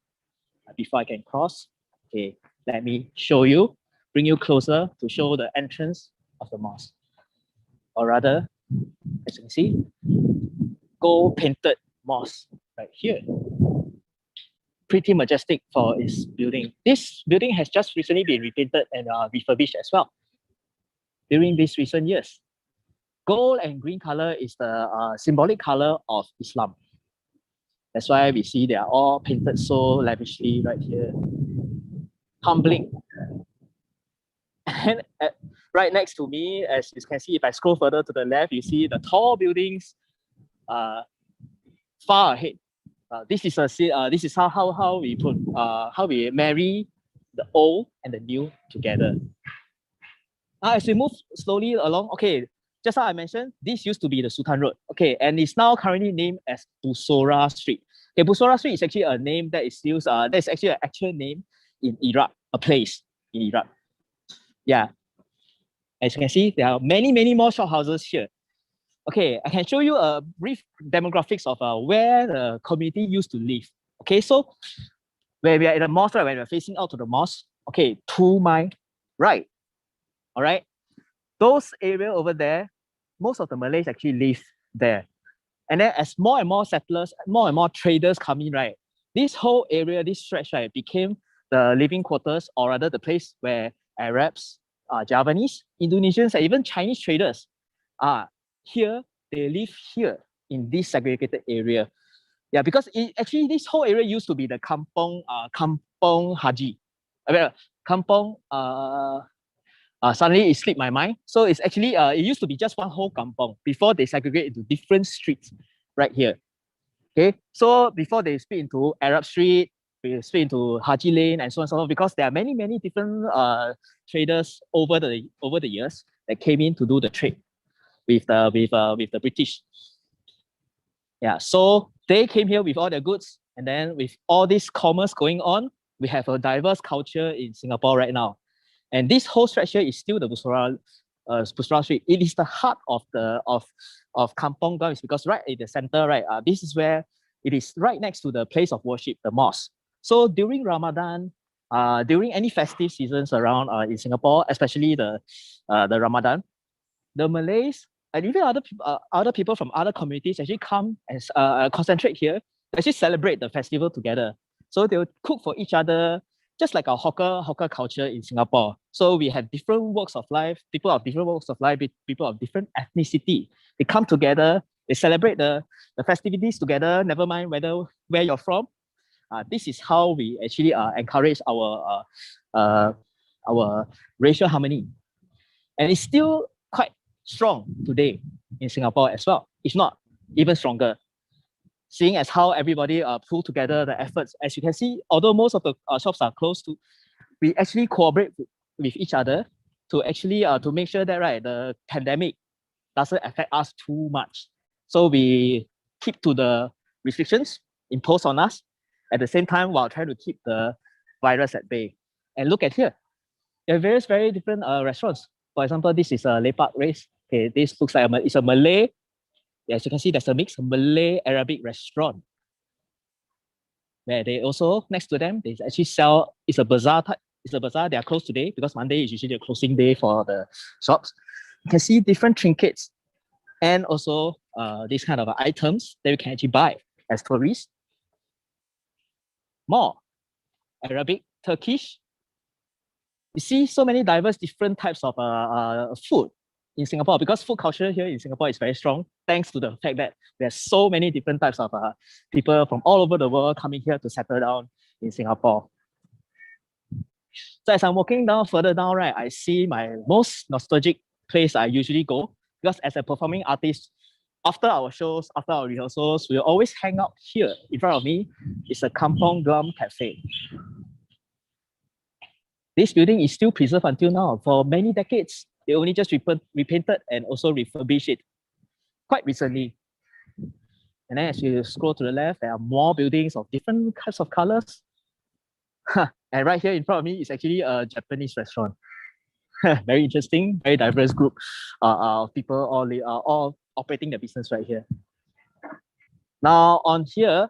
before I can cross. Okay, let me show you, bring you closer to show the entrance of the mosque. Or rather, as you can see, gold painted mosque right here. Pretty majestic for its building. This building has just recently been repainted and refurbished as well during these recent years. Gold and green color is the symbolic color of Islam. That's why we see they are all painted so lavishly right here. Humbling. And right next to me, as you can see, if I scroll further to the left, you see the tall buildings far ahead. This is how we marry the old and the new together. As we move slowly along, okay, just how I mentioned, this used to be the Sultan Road, okay, and it's now currently named as Busora Street. Okay, Busora Street is actually a name that is used. That's actually an actual name in Iraq, a place in Iraq. Yeah, as you can see, there are many more shop houses here. Okay, I can show you a brief demographics of where the community used to live. Okay, so where we are in the mosque, right, when we're facing out to the mosque, okay, to my right, all right, those area over there, most of the Malays actually live there. And then as more and more settlers, more and more traders come in, right, this whole area, this stretch, right, became the living quarters, or rather the place where Arabs, Javanese, Indonesians, and even Chinese traders here, they live here in this segregated area. Yeah, because actually this whole area used to be the Kampong Haji. Kampong, suddenly it slipped my mind. So it's actually, it used to be just one whole kampong before they segregate into different streets right here. Okay, so before they split into Arab Street, we split into Haji Lane and so on and so forth, because there are many different traders over the years that came in to do the trade with the British. Yeah, so they came here with all their goods, and then with all this commerce going on, we have a diverse culture in Singapore right now. And this whole stretch here is still the Busora Street. It is the heart of Kampong Glam, because right in the center, right, this is where it is right next to the place of worship, the mosque. So during Ramadan, during any festive seasons around in Singapore, especially the Ramadan, the Malays and even other people from other communities actually come and concentrate here to actually celebrate the festival together. So they will cook for each other, just like our hawker culture in Singapore. So we have different walks of life, people of different walks of life, people of different ethnicity. They come together, they celebrate the festivities together, never mind where you're from. This is how we actually encourage our racial harmony. And it's still quite strong today in Singapore as well. If not even stronger. Seeing as how everybody pull together the efforts, as you can see, although most of the shops are closed, we actually cooperate with each other to actually to make sure that the pandemic doesn't affect us too much. So we keep to the restrictions imposed on us at the same time while trying to keep the virus at bay. And look at here, there are various very different restaurants. For example, this is a Lepak race. Okay, this looks like it's a Malay. As you can see, there's a mix of Malay Arabic restaurant. Where they also next to them, they actually sell. It's a bazaar type. It's a bazaar. They are closed today because Monday is usually a closing day for the shops. You can see different trinkets and also these kind of items that we can actually buy as tourists. More Arabic, Turkish. You see so many diverse different types of food in Singapore because food culture here in Singapore is very strong thanks to the fact that there's so many different types of people from all over the world coming here to settle down in Singapore. So as I'm walking down further down, I see my most nostalgic place I usually go because as a performing artist, after our shows, after our rehearsals, we always hang out here. In front of me is a Kampong Glam Cafe. This building is still preserved until now. For many decades, they only just repainted and also refurbished it quite recently. And then as you scroll to the left, there are more buildings of different kinds of colors. And right here in front of me is actually a Japanese restaurant. Very interesting, very diverse group of people all operating the business right here. Now on here,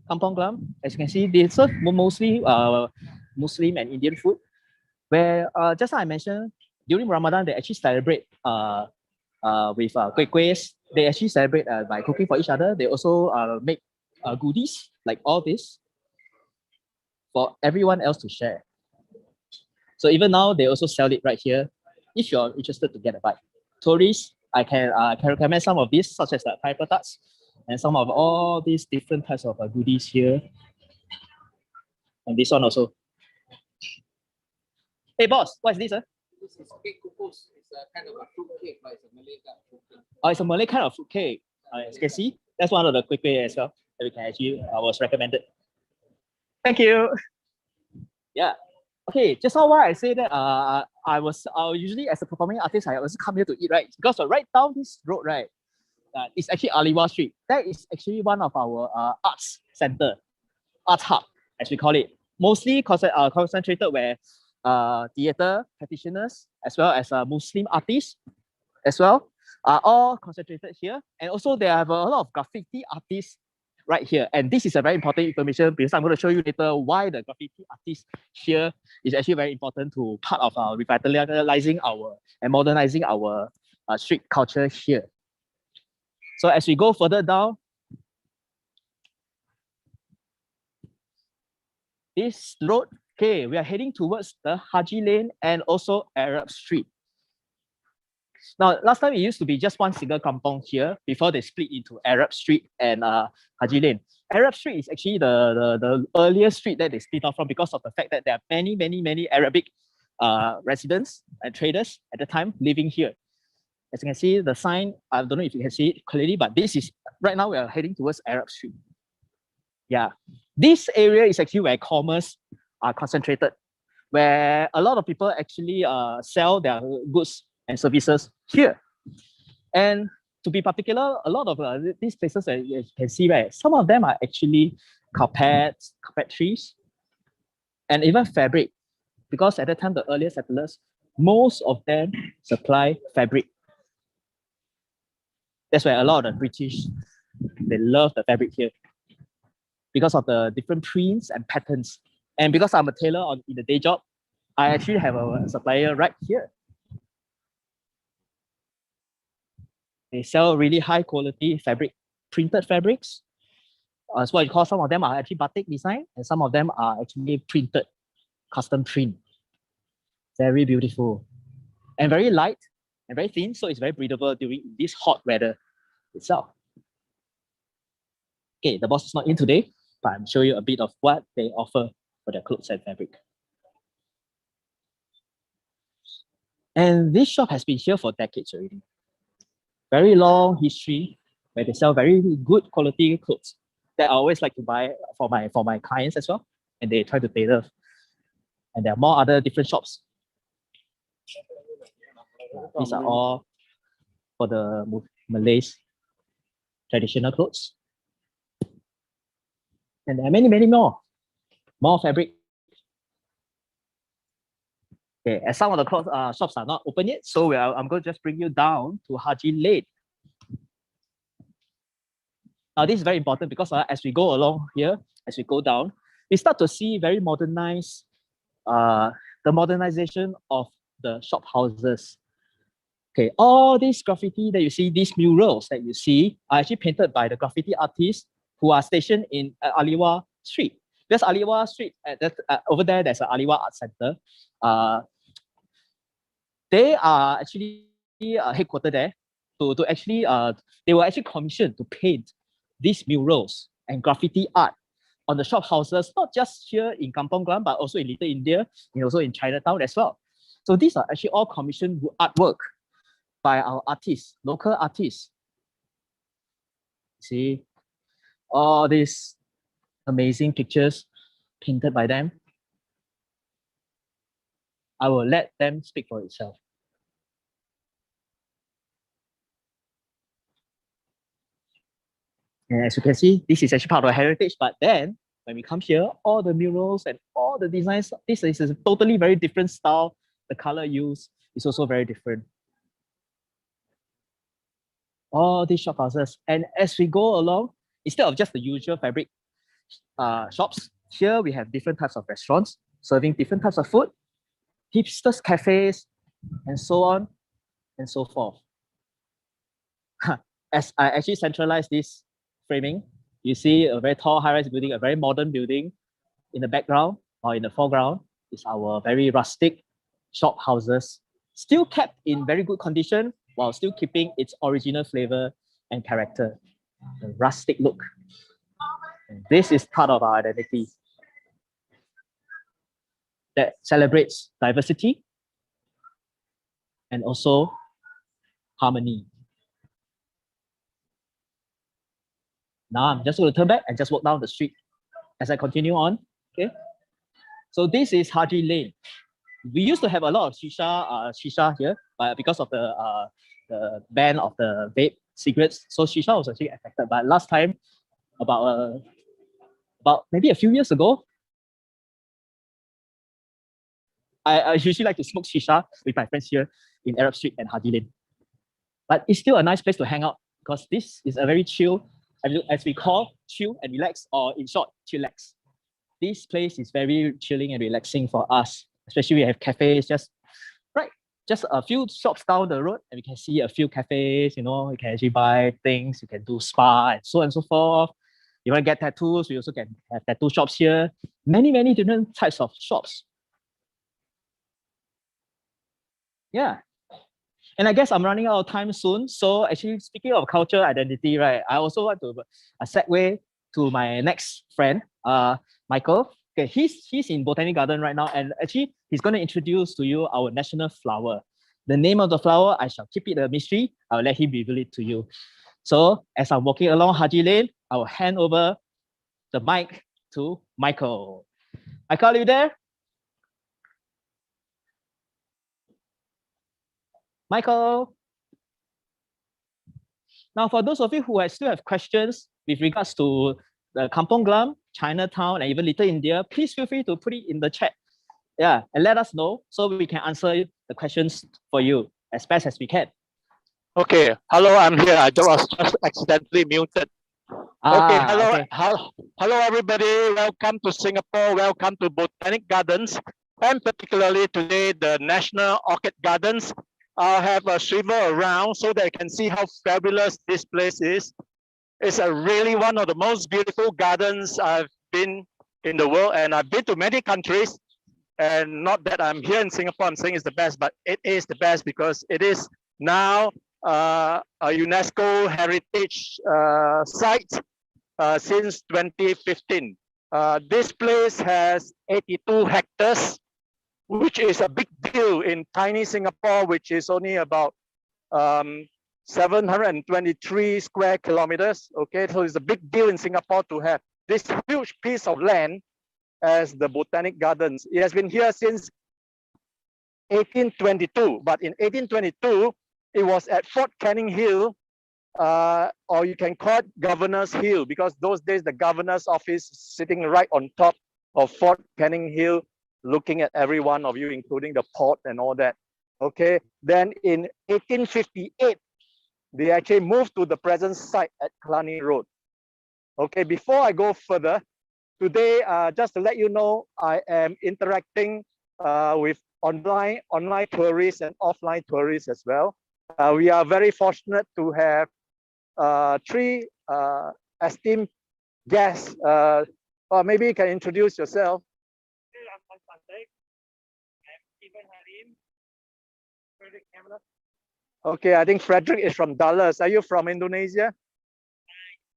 Kampong Glam, as you can see, they serve mostly Muslim and Indian food. Where just as I mentioned, during Ramadan, they actually celebrate with kueh. They actually celebrate by cooking for each other. They also make goodies like all this for everyone else to share. So even now, they also sell it right here if you're interested to get a bite. Tourists, I can recommend some of these, such as the pineapple tarts and some of all these different types of goodies here. And this one also. Hey boss, what is this? This is cake kupus. It's a kind of a fruit cake, but it's a Malay kind of fruit cake. Oh, it's a Malay kind of fruit cake. As you can see, that's one of the quick way as well that we can actually was recommended. Thank you. Yeah. Okay. Just now why I say that I usually as a performing artist I also come here to eat, right? Because right down this road, right, it's actually Aliwal Street. That is actually one of our arts center, arts hub as we call it. Mostly concentrated where theater practitioners as well as Muslim artists as well are all concentrated here. And also they have a lot of graffiti artists right here. And this is a very important information because I'm going to show you later why the graffiti artists here is actually very important to part of revitalizing our and modernizing our street culture here. So as we go further down, this road, okay, we are heading towards the Haji Lane and also Arab Street. Now, last time it used to be just one single kampong here before they split into Arab Street and Haji Lane. Arab Street is actually the earliest street that they split off from because of the fact that there are many Arabic residents and traders at the time living here. As you can see, the sign, I don't know if you can see it clearly, but this is, right now we are heading towards Arab Street. Yeah, this area is actually where commerce are concentrated, where a lot of people actually sell their goods and services here. And to be particular, a lot of these places that you can see, right, some of them are actually carpets, carpentries, and even fabric. Because at that time, the earlier settlers, most of them supply fabric. That's why a lot of the British, they love the fabric here because of the different prints and patterns And because I'm a tailor in the day job, I actually have a supplier right here. They sell really high quality fabric, printed fabrics. That's what you call, some of them are actually batik design, and some of them are actually printed, custom print. Very beautiful and very light and very thin, so it's very breathable during this hot weather itself. Okay, the boss is not in today, but I'm showing you a bit of what they offer for their clothes and fabric. And this shop has been here for decades already. Very long history where they sell very good quality clothes that I always like to buy for my clients as well, and they try to tailor. And there are more other different shops. These are all for the Malays traditional clothes. And there are many, many more fabric. Okay, as some of the clothes shops are not open yet, so I'm going to just bring you down to Haji Lane. Now, this is very important because as we go along here, as we go down, we start to see very modernized, the modernization of the shop houses. Okay, all these graffiti that you see, these murals that you see, are actually painted by the graffiti artists who are stationed in Aliwa Street. There's Aliwa Street, over there, there's an Aliwa Art Center. They are actually headquartered there to actually, they were actually commissioned to paint these murals and graffiti art on the shop houses, not just here in Kampong Glam, but also in Little India and also in Chinatown as well. So these are actually all commissioned artwork by our artists, local artists. See, all these amazing pictures painted by them. I will let them speak for itself. And as you can see, this is actually part of our heritage, but then when we come here, all the murals and all the designs, this is a totally very different style. The color used is also very different. All these shop houses. And as we go along, instead of just the usual fabric shops, here we have different types of restaurants serving different types of food, hipsters cafes, and so on and so forth. As I actually centralize this framing, you see a very tall high-rise building, a very modern building. In the background or in the foreground is our very rustic shop houses, still kept in very good condition while still keeping its original flavor and character, the rustic look. And this is part of our identity that celebrates diversity and also harmony. Now I'm just going to turn back and just walk down the street as I continue on. Okay. So this is Haji Lane. We used to have a lot of shisha here, but because of the ban of the vape cigarettes, so shisha was actually affected. But last time, about maybe a few years ago, I usually like to smoke shisha with my friends here in Arab Street and Haji Lane. But it's still a nice place to hang out because this is a very chill, as we call, chill and relax, or in short, chillax. This place is very chilling and relaxing for us, especially we have cafes just a few shops down the road, and we can see a few cafes. You know, you can actually buy things, you can do spa and so forth. You want to get tattoos, we also can have tattoo shops here. Many different types of shops. Yeah. And I guess I'm running out of time soon. So actually, speaking of culture identity, right, I also want to segue to my next friend, Michael. Okay, he's in Botanic Garden right now, and actually he's going to introduce to you our national flower. The name of the flower, I shall keep it a mystery. I'll let him reveal it to you. So as I'm walking along Haji Lane, I will hand over the mic to Michael. Michael, are you there? Michael. Now, for those of you who still have questions with regards to the Kampong Glam, Chinatown, and even Little India, please feel free to put it in the chat. Yeah, and let us know so we can answer the questions for you as best as we can. Okay, hello, I'm here. I was just accidentally muted. Okay, Ah, hello, okay. hello everybody. Welcome to Singapore. Welcome to Botanic Gardens, and particularly today the National Orchid Gardens. I'll have a swivel around so that you can see how fabulous this place is. It's a really one of the most beautiful gardens I've been in the world, and I've been to many countries. And not that I'm here in Singapore, I'm saying it's the best, but it is the best because it is now a UNESCO heritage site since 2015. This place has 82 hectares, which is a big deal in tiny Singapore, which is only about 723 square kilometers. Okay, so it's a big deal in Singapore to have this huge piece of land as the Botanic Gardens. It has been here since 1822, but in 1822, it was at Fort Canning Hill, or you can call it Governor's Hill, because those days the governor's office is sitting right on top of Fort Canning Hill, looking at every one of you, including the port and all that. Okay, then in 1858, they actually moved to the present site at Cluny Road. Okay, before I go further, today, just to let you know, I am interacting with online tourists and offline tourists as well. We are very fortunate to have three esteemed guests. Or maybe you can introduce yourself. Okay, I think Frederick is from Dallas. Are you from Indonesia?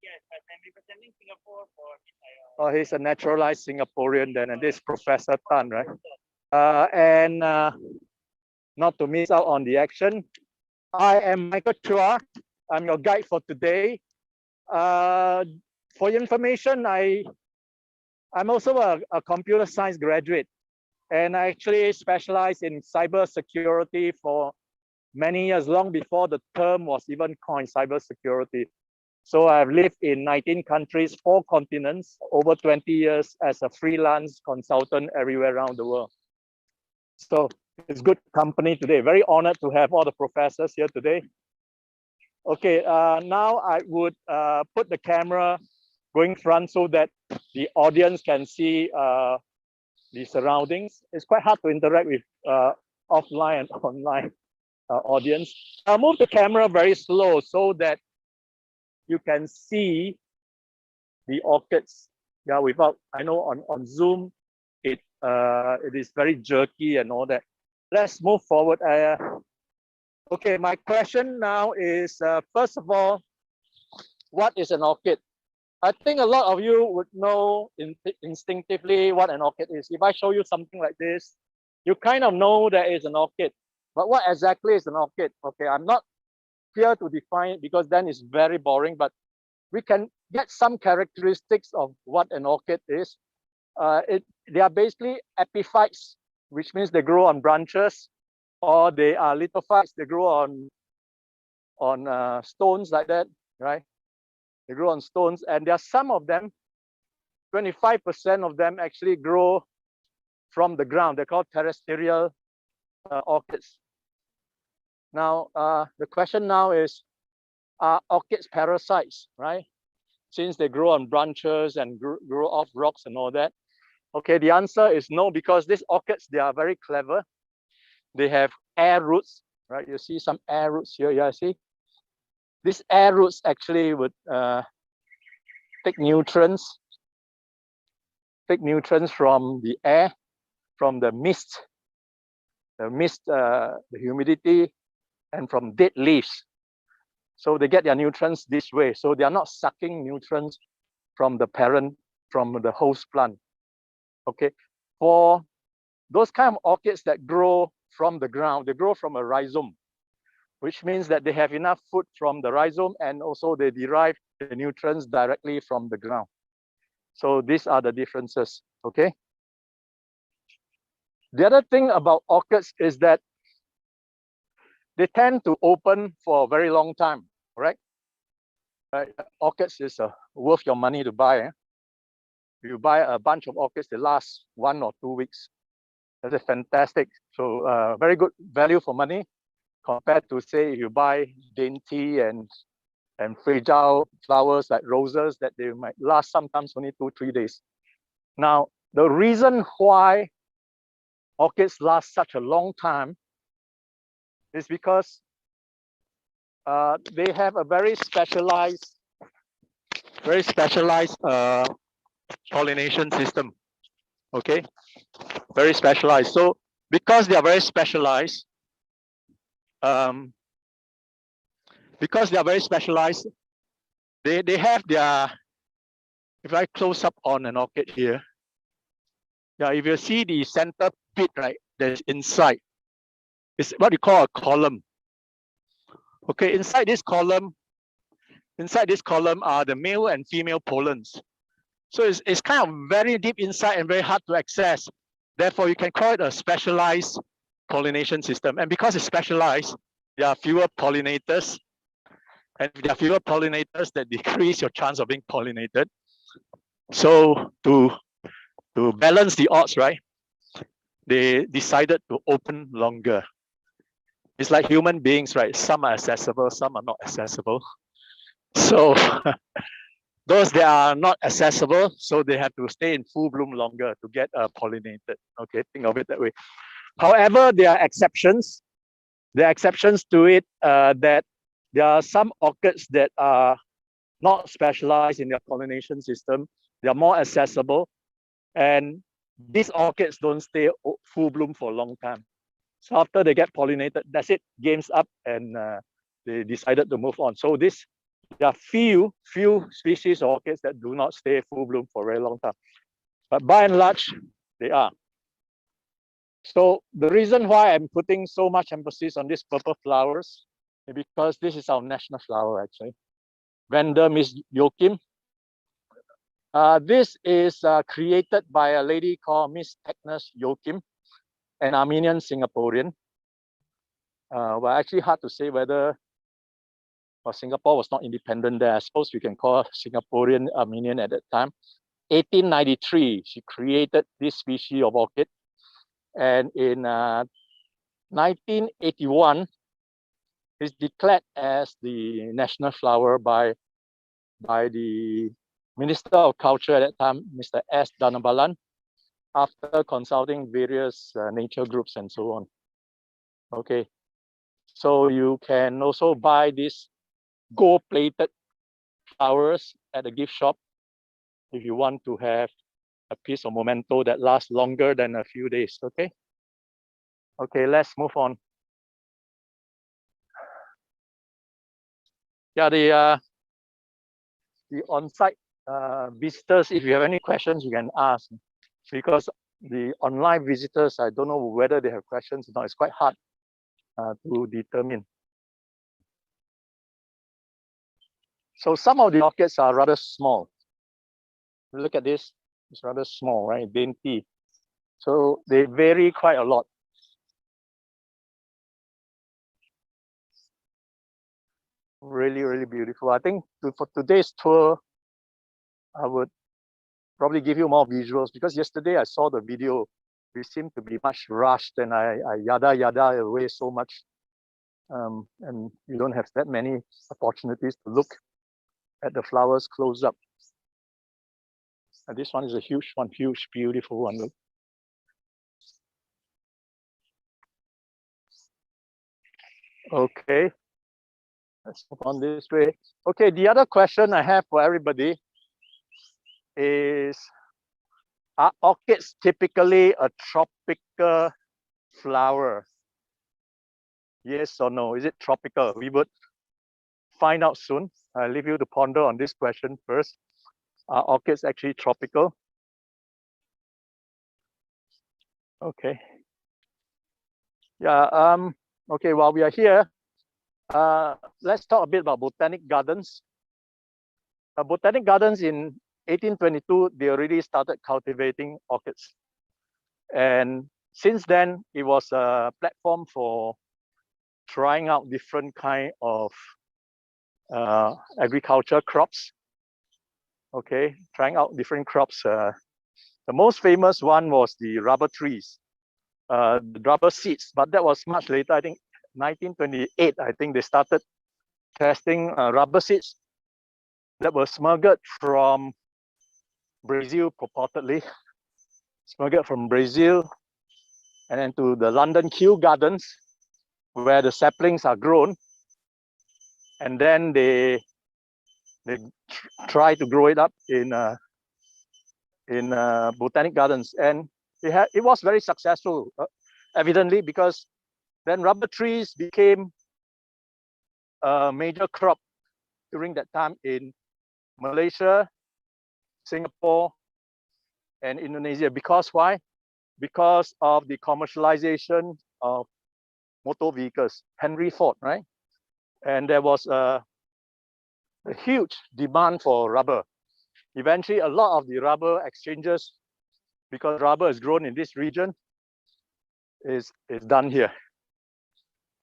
Yes, I'm representing Singapore for IOI. Oh, he's a naturalized Singaporean then, and this is Professor Tan, right? Not to miss out on the action, I am Michael Chua. I'm your guide for today. For your information, I'm also a computer science graduate, and I actually specialize in cyber security for many years, long before the term was even coined, cyber security. So I've lived in 19 countries, 4 continents, over 20 years as a freelance consultant everywhere around the world. So it's good company today. Very honored to have all the professors here today. Okay, now I would put the camera going front so that the audience can see the surroundings. It's quite hard to interact with offline and online audience. I'll move the camera very slow so that you can see the orchids. Yeah, without, I know on Zoom, it is very jerky and all that. Let's move forward. Okay, my question now is, first of all, what is an orchid? I think a lot of you would know instinctively what an orchid is. If I show you something like this, you kind of know that is an orchid. But what exactly is an orchid? Okay, I'm not here to define it because then it's very boring, but we can get some characteristics of what an orchid is. They are basically epiphytes, which means they grow on branches, or they are lithophytes, they grow on stones like that, right? They grow on stones, and there are some of them, 25% of them actually grow from the ground. They're called terrestrial orchids. Now, the question now is, are orchids parasites, right? Since they grow on branches and grow off rocks and all that. Okay, the answer is no, because these orchids, they are very clever. They have air roots, right? You see some air roots here. Yeah, see? These air roots actually would take nutrients from the air, from the mist, the humidity, and from dead leaves. So they get their nutrients this way. So they are not sucking nutrients from the parent, from the host plant. Okay, for those kind of orchids that grow from the ground, they grow from a rhizome, which means that they have enough food from the rhizome, and also they derive the nutrients directly from the ground. So these are the differences, okay? The other thing about orchids is that they tend to open for a very long time, right? Orchids is worth your money to buy. Eh? If you buy a bunch of orchids, they last 1 or 2 weeks. That's fantastic. So very good value for money compared to, say, if you buy dainty and and fragile flowers like roses that they might last sometimes only 2-3 days. Now, the reason why orchids last such a long time is because they have a very specialized pollination system. Okay, very specialized. So because they are very specialized, they have their, if I close up on an orchid here, yeah, if you see the center bit, right, that's inside, it's what you call a column. Okay, inside this column are the male and female pollens. So it's kind of very deep inside and very hard to access. Therefore, you can call it a specialized pollination system. And because it's specialized, there are fewer pollinators. And if there are fewer pollinators, that decrease your chance of being pollinated. So to balance the odds, right, they decided to open longer. It's like human beings, right? Some are accessible, some are not accessible. So those that are not accessible, so they have to stay in full bloom longer to get pollinated. Okay, think of it that way. However, there are exceptions. There are exceptions to it that there are some orchids that are not specialized in their pollination system. They are more accessible, and these orchids don't stay full bloom for a long time. So after they get pollinated, that's it, game's up, and they decided to move on. So there are few species of orchids that do not stay full bloom for a very long time, but by and large, they are. So the reason why I'm putting so much emphasis on these purple flowers is because this is our national flower, actually. Vanda Miss Joachim. This is created by a lady called Miss Agnes Joachim, an Armenian Singaporean. Well, actually hard to say whether Singapore was not independent there. I suppose we can call Singaporean Armenian at that time. 1893, she created this species of orchid. And in 1981, it's declared as the national flower by the Minister of Culture at that time, Mr. S. Dhanabalan, after consulting various nature groups and so on. Okay, so you can also buy these gold-plated flowers at the gift shop if you want to have a piece of memento that lasts longer than a few days. Okay. Okay, let's move on. Yeah, the on-site visitors, if you have any questions, you can ask, because the online visitors, I don't know whether they have questions or not. It's quite hard to determine. So some of the orchids are rather small. Look at this, it's rather small, right? Dainty. So they vary quite a lot. Really, really beautiful. I think for today's tour, I would probably give you more visuals, because yesterday I saw the video. We seem to be much rushed, and I yada away so much. And you don't have that many opportunities to look at the flowers close up. And this one is a huge one, huge, beautiful one. Look. Okay, let's move on this way. Okay, the other question I have for everybody is, are orchids typically a tropical flower? Yes or no? Is it tropical? We would find out soon. I'll leave you to ponder on this question first. Are orchids actually tropical? Okay. Yeah. Okay. While we are here, let's talk a bit about botanic gardens. Botanic gardens in 1822, they already started cultivating orchids, and since then it was a platform for trying out different kind of agriculture crops. Okay, trying out different crops. The most famous one was the rubber trees, the rubber seeds, but that was much later. I think 1928, I think they started testing rubber seeds that were smuggled from Brazil, purportedly smuggled from Brazil, and then to the London Kew Gardens, where the saplings are grown, and then they try to grow it up in botanic gardens, and it was very successful, evidently, because then rubber trees became a major crop during that time in Malaysia, Singapore, and Indonesia. Because why? Because of the commercialization of motor vehicles, Henry Ford, right? And there was a huge demand for rubber. Eventually, a lot of the rubber exchanges, because rubber is grown in this region, is done here.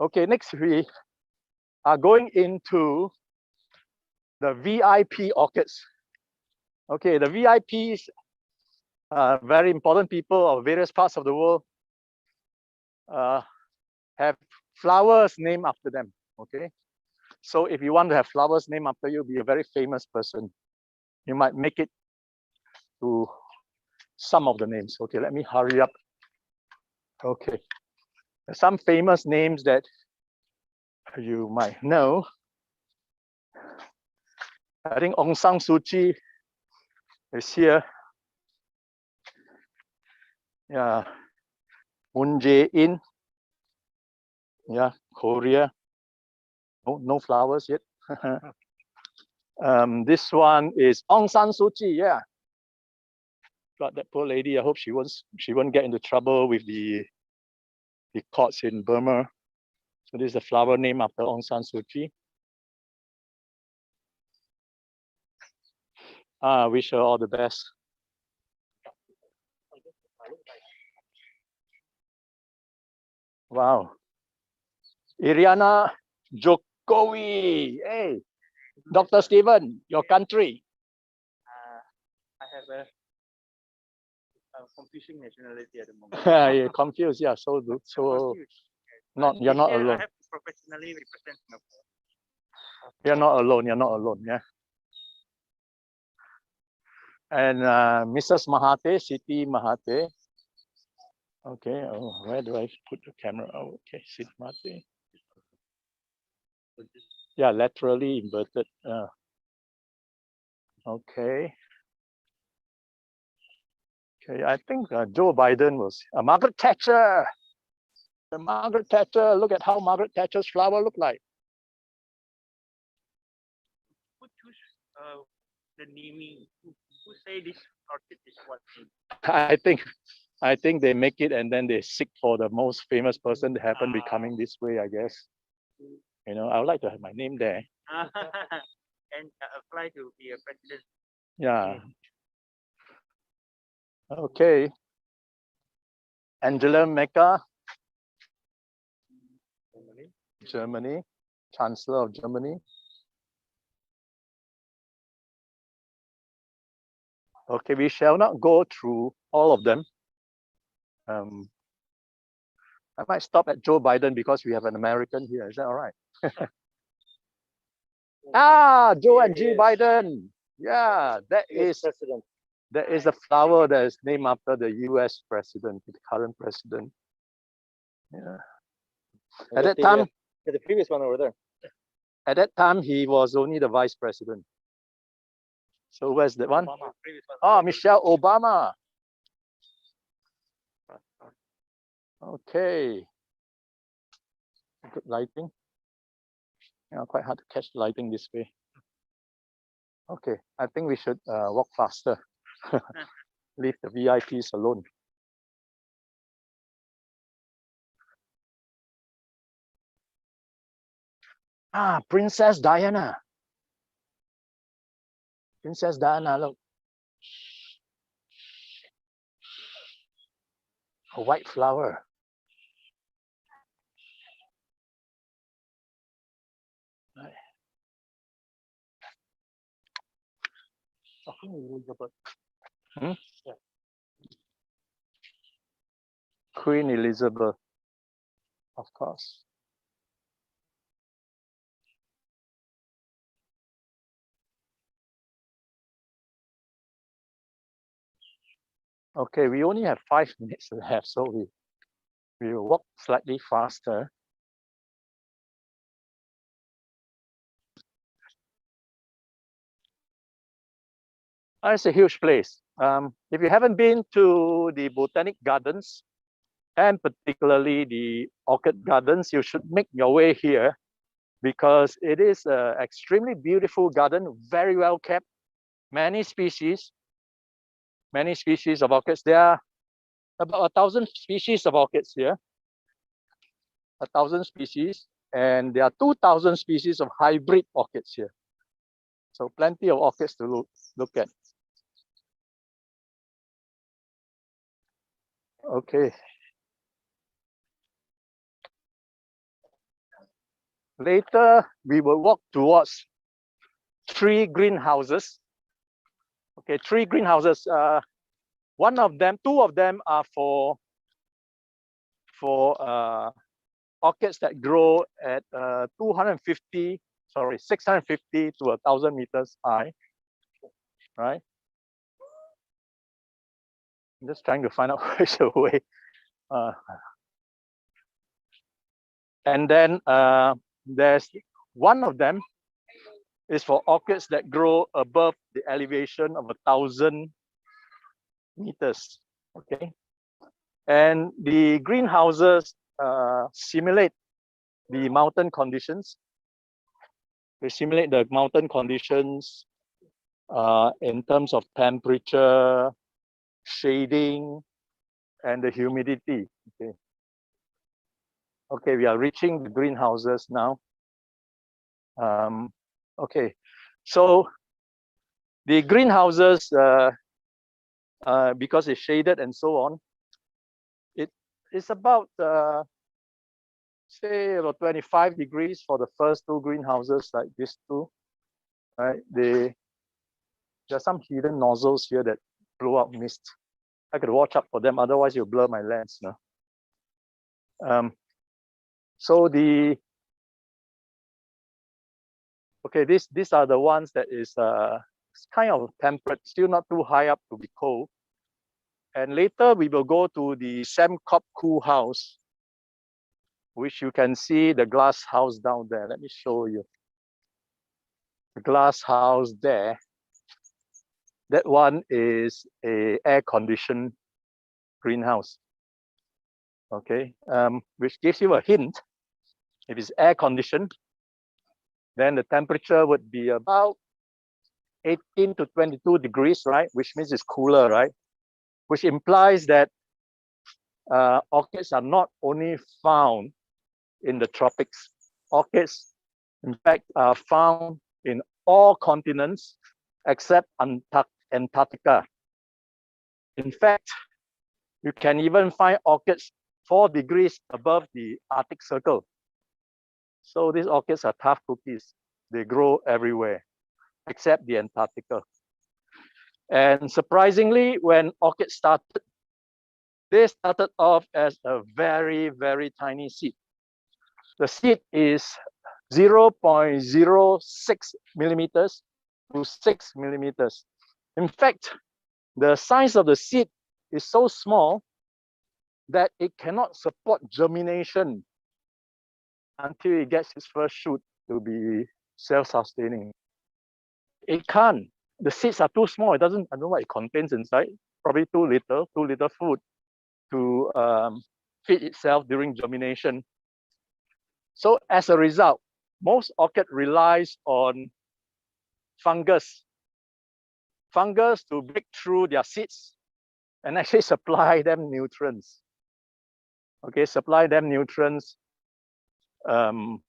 Okay, next we are going into the VIP orchids. Okay, the VIPs are very important people of various parts of the world, have flowers named after them. Okay, so if you want to have flowers named after you, be a very famous person, you might make it to some of the names. Okay, let me hurry up. Okay, some famous names that you might know. I think Aung San Suu Kyi is here. Yeah, Moon Jae-in. Yeah, Korea. No flowers yet. This one is Aung San Suu Kyi. Yeah, got that poor lady. I hope she won't get into trouble with the courts in Burma. So this is a flower named after Aung San Suu Kyi. Wish her all the best. Wow. Iriana Jokowi. Hey, Dr. Stephen, your country. I have a confusing nationality at the moment. You're confused, yeah. So you're not alone. I have to professionally represent Singapore. You're not alone. You're not alone. Yeah. And Mrs. Mahathir, Siti Mahathir. Okay. Oh, where do I put the camera? Oh, okay. Siti Mahathir. Yeah, laterally inverted. Okay. Okay. I think Joe Biden was Margaret Thatcher. The Margaret Thatcher. Look at how Margaret Thatcher's flower look like. Who choose the naming? Who say this orchid is what? I think they make it and then they seek for the most famous person that happen to be coming this way, I guess. You know, I would like to have my name there. And apply to be a president. Yeah. Okay. Angela Merkel, Germany, Chancellor of Germany. Okay, we shall not go through all of them. I might stop at Joe Biden because we have an American here. Is that all right? Joe and Jill Biden. Yeah, that is a flower that is named after the US president, the current president. Yeah. At that time, The previous one over there. at that time, he was only the vice president. So where's that one? Obama, previous one. Oh, Michelle Obama. Okay. Good lighting. Yeah, quite hard to catch the lighting this way. Okay, I think we should walk faster. Leave the VIPs alone. Princess Diana. Princess Diana, look. A white flower. Hmm? Queen Elizabeth, of course. Okay, we only have 5 minutes left, so we will walk slightly faster. It's a huge place. If you haven't been to the Botanic Gardens, and particularly the Orchid Gardens, you should make your way here because it is an extremely beautiful garden, very well kept, many species of orchids. There are about 1,000 species of orchids here, 1,000 species, and there are 2,000 species of hybrid orchids here. So plenty of orchids to look at. Okay. Later, we will walk towards 3 greenhouses. Okay, 3 greenhouses. One of them, 2 of them are for orchids that grow at 650 to 1,000 meters high, right? I'm just trying to find out which way. And then there's one of them is for orchids that grow above the elevation of 1,000 meters, okay? And the greenhouses simulate the mountain conditions. They simulate the mountain conditions in terms of temperature, shading, and the humidity. Okay. Okay, we are reaching the greenhouses now. Okay, so the greenhouses, because it's shaded and so on, it's about say about 25 degrees for the first 2 greenhouses, like these 2, right? There are some hidden nozzles here that blow out mist. I could watch out for them, otherwise you'll blur my lens. No? So these are the ones that is kind of temperate, still not too high up to be cold. And later we will go to the Samkop Cool House, which you can see the glass house down there. Let me show you. The glass house there. That one is a air-conditioned greenhouse. Okay, which gives you a hint. If it's air-conditioned, then the temperature would be about 18 to 22 degrees, right? Which means it's cooler, right? Which implies that orchids are not only found in the tropics. Orchids, in fact, are found in all continents except Antarctica. In fact, you can even find orchids 4 degrees above the Arctic Circle. So these orchids are tough cookies. They grow everywhere except the Antarctica. And surprisingly, when orchids started, they started off as a very, very tiny seed. The seed is 0.06 millimeters to 6 millimeters. In fact, the size of the seed is so small that it cannot support germination until it gets its first shoot to be self-sustaining. It can't. The seeds are too small. It doesn't, I don't know what it contains inside. Probably too little food to feed itself during germination. So as a result, most orchid relies on fungus to break through their seeds and actually supply them nutrients. Okay, supply them nutrients to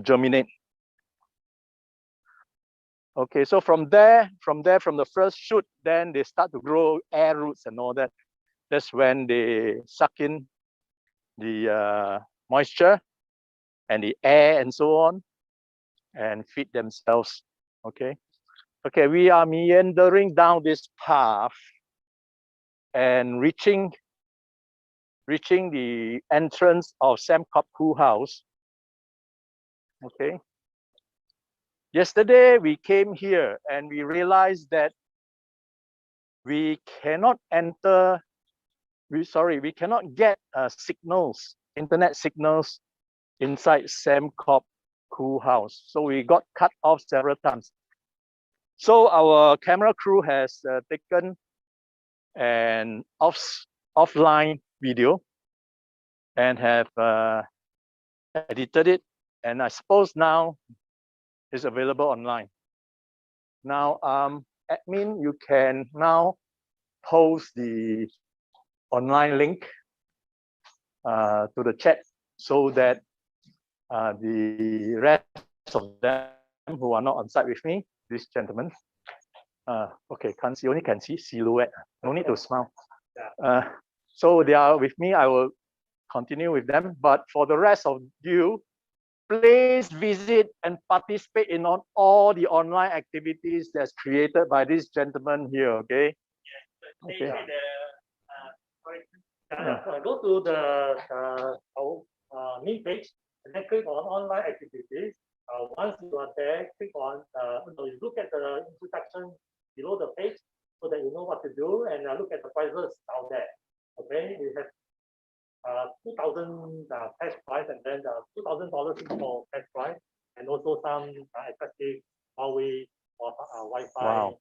germinate. Okay, so from the first shoot, then they start to grow air roots and all that. That's when they suck in the moisture and the air and so on and feed themselves. Okay. Okay, we are meandering down this path and reaching the entrance of Samkop Cool House. Okay. Yesterday we came here and we realized that we cannot enter. We cannot get signals, internet signals inside Sembcorp crew house. So we got cut off several times. So our camera crew has taken an offline video and have edited it, and I suppose now it's available online. Now, admin, you can now post the online link to the chat so that the rest of them who are not on site with me, this gentleman, okay, can't see, only can see silhouette, no need to smile. So they are with me, I will continue with them, but for the rest of you, please visit and participate in all the online activities that's created by this gentleman here, okay? Okay. Go to the main page and then click on online activities. Once you are there, click on, you look at the introduction below the page so that you know what to do, and look at the prices down there. Okay, we have 2,000 cash prize, and then $2,000 for cash prize, and also some effective Huawei or Wi-Fi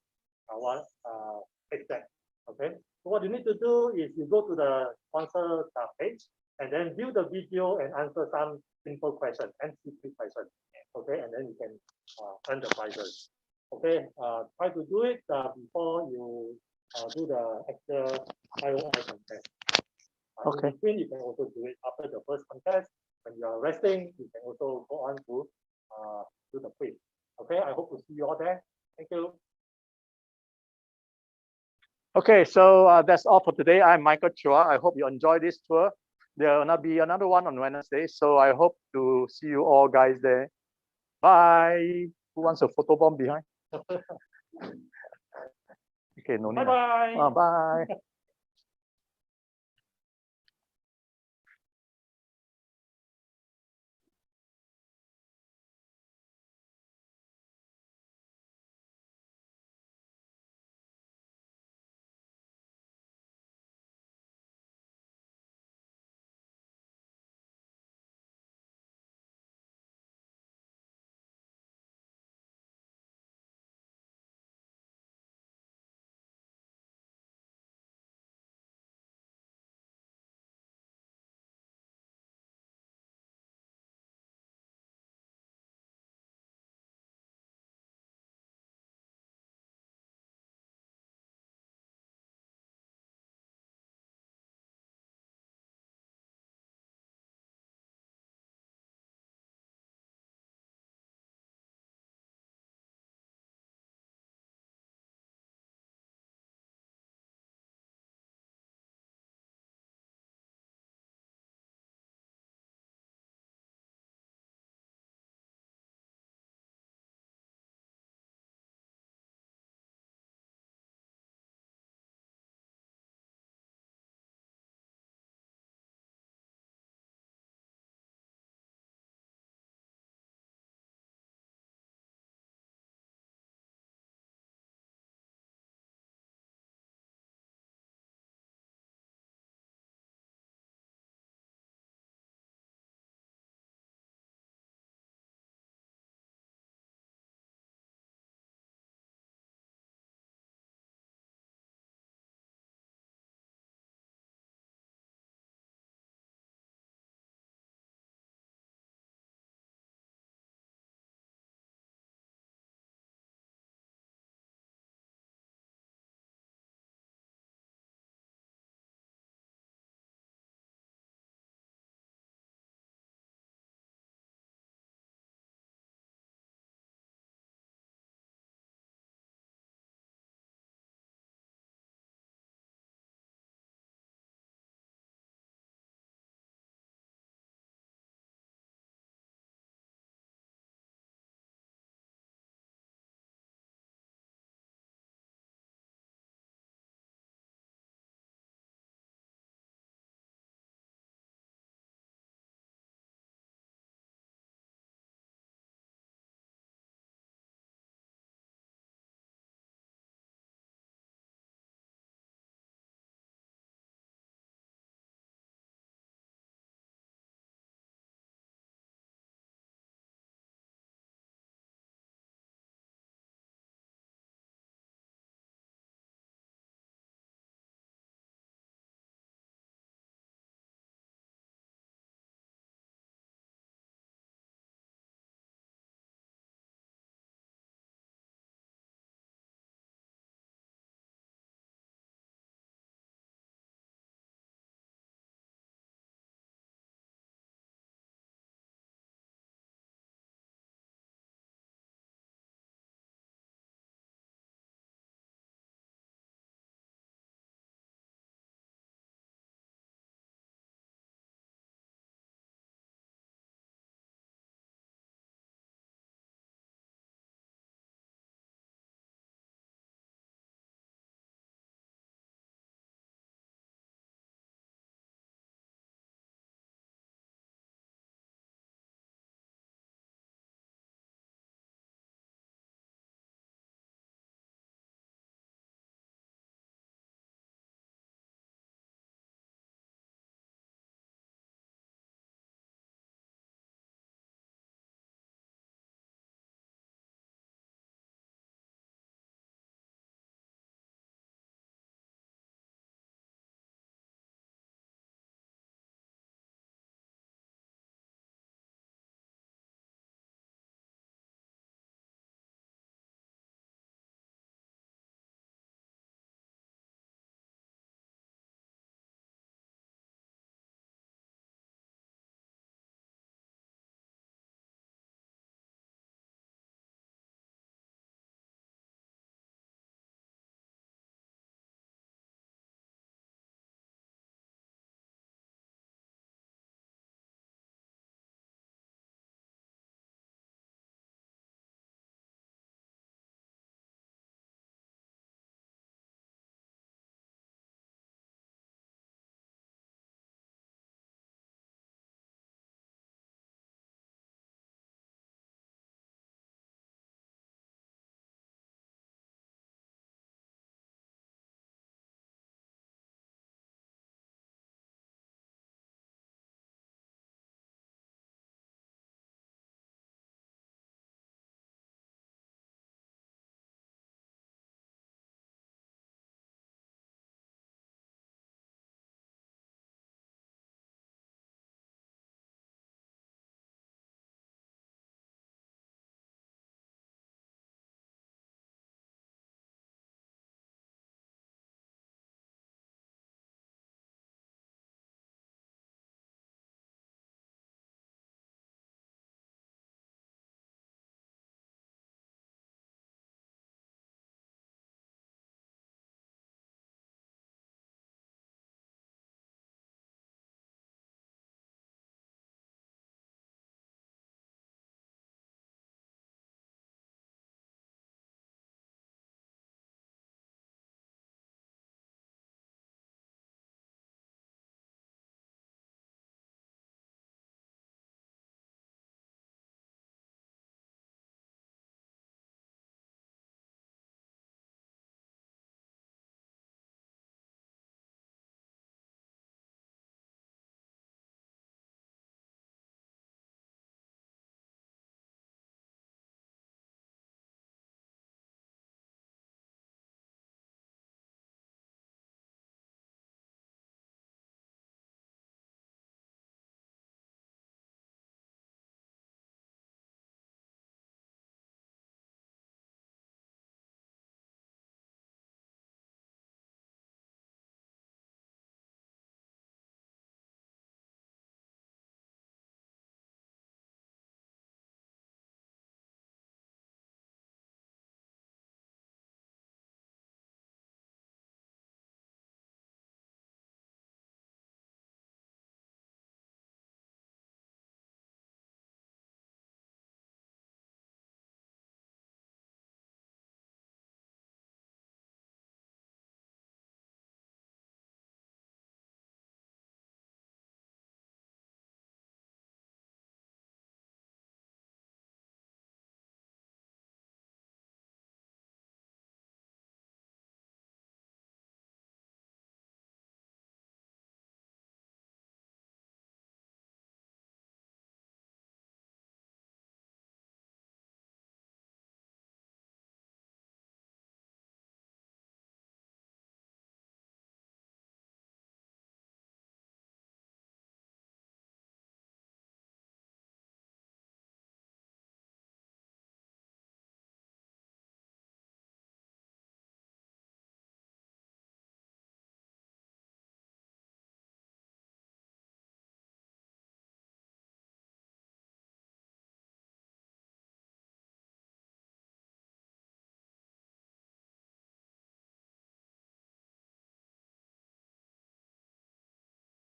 headset. Okay, so what you need to do is you go to the sponsor page and then view the video and answer some simple questions, MCQ questions. Okay, and then you can earn the prizes. Okay, try to do it before you do the actual IOI contest. Okay. You can also do it after the first contest. When you are resting, you can also go on to do the quiz. Okay, I hope to see you all there. Thank you. Okay, so that's all for today. I'm Michael Chua. I hope you enjoy this tour. There will be another one on Wednesday, so I hope to see you all guys there. Bye. Who wants a photo bomb behind? Okay, no need. Bye-bye. Bye.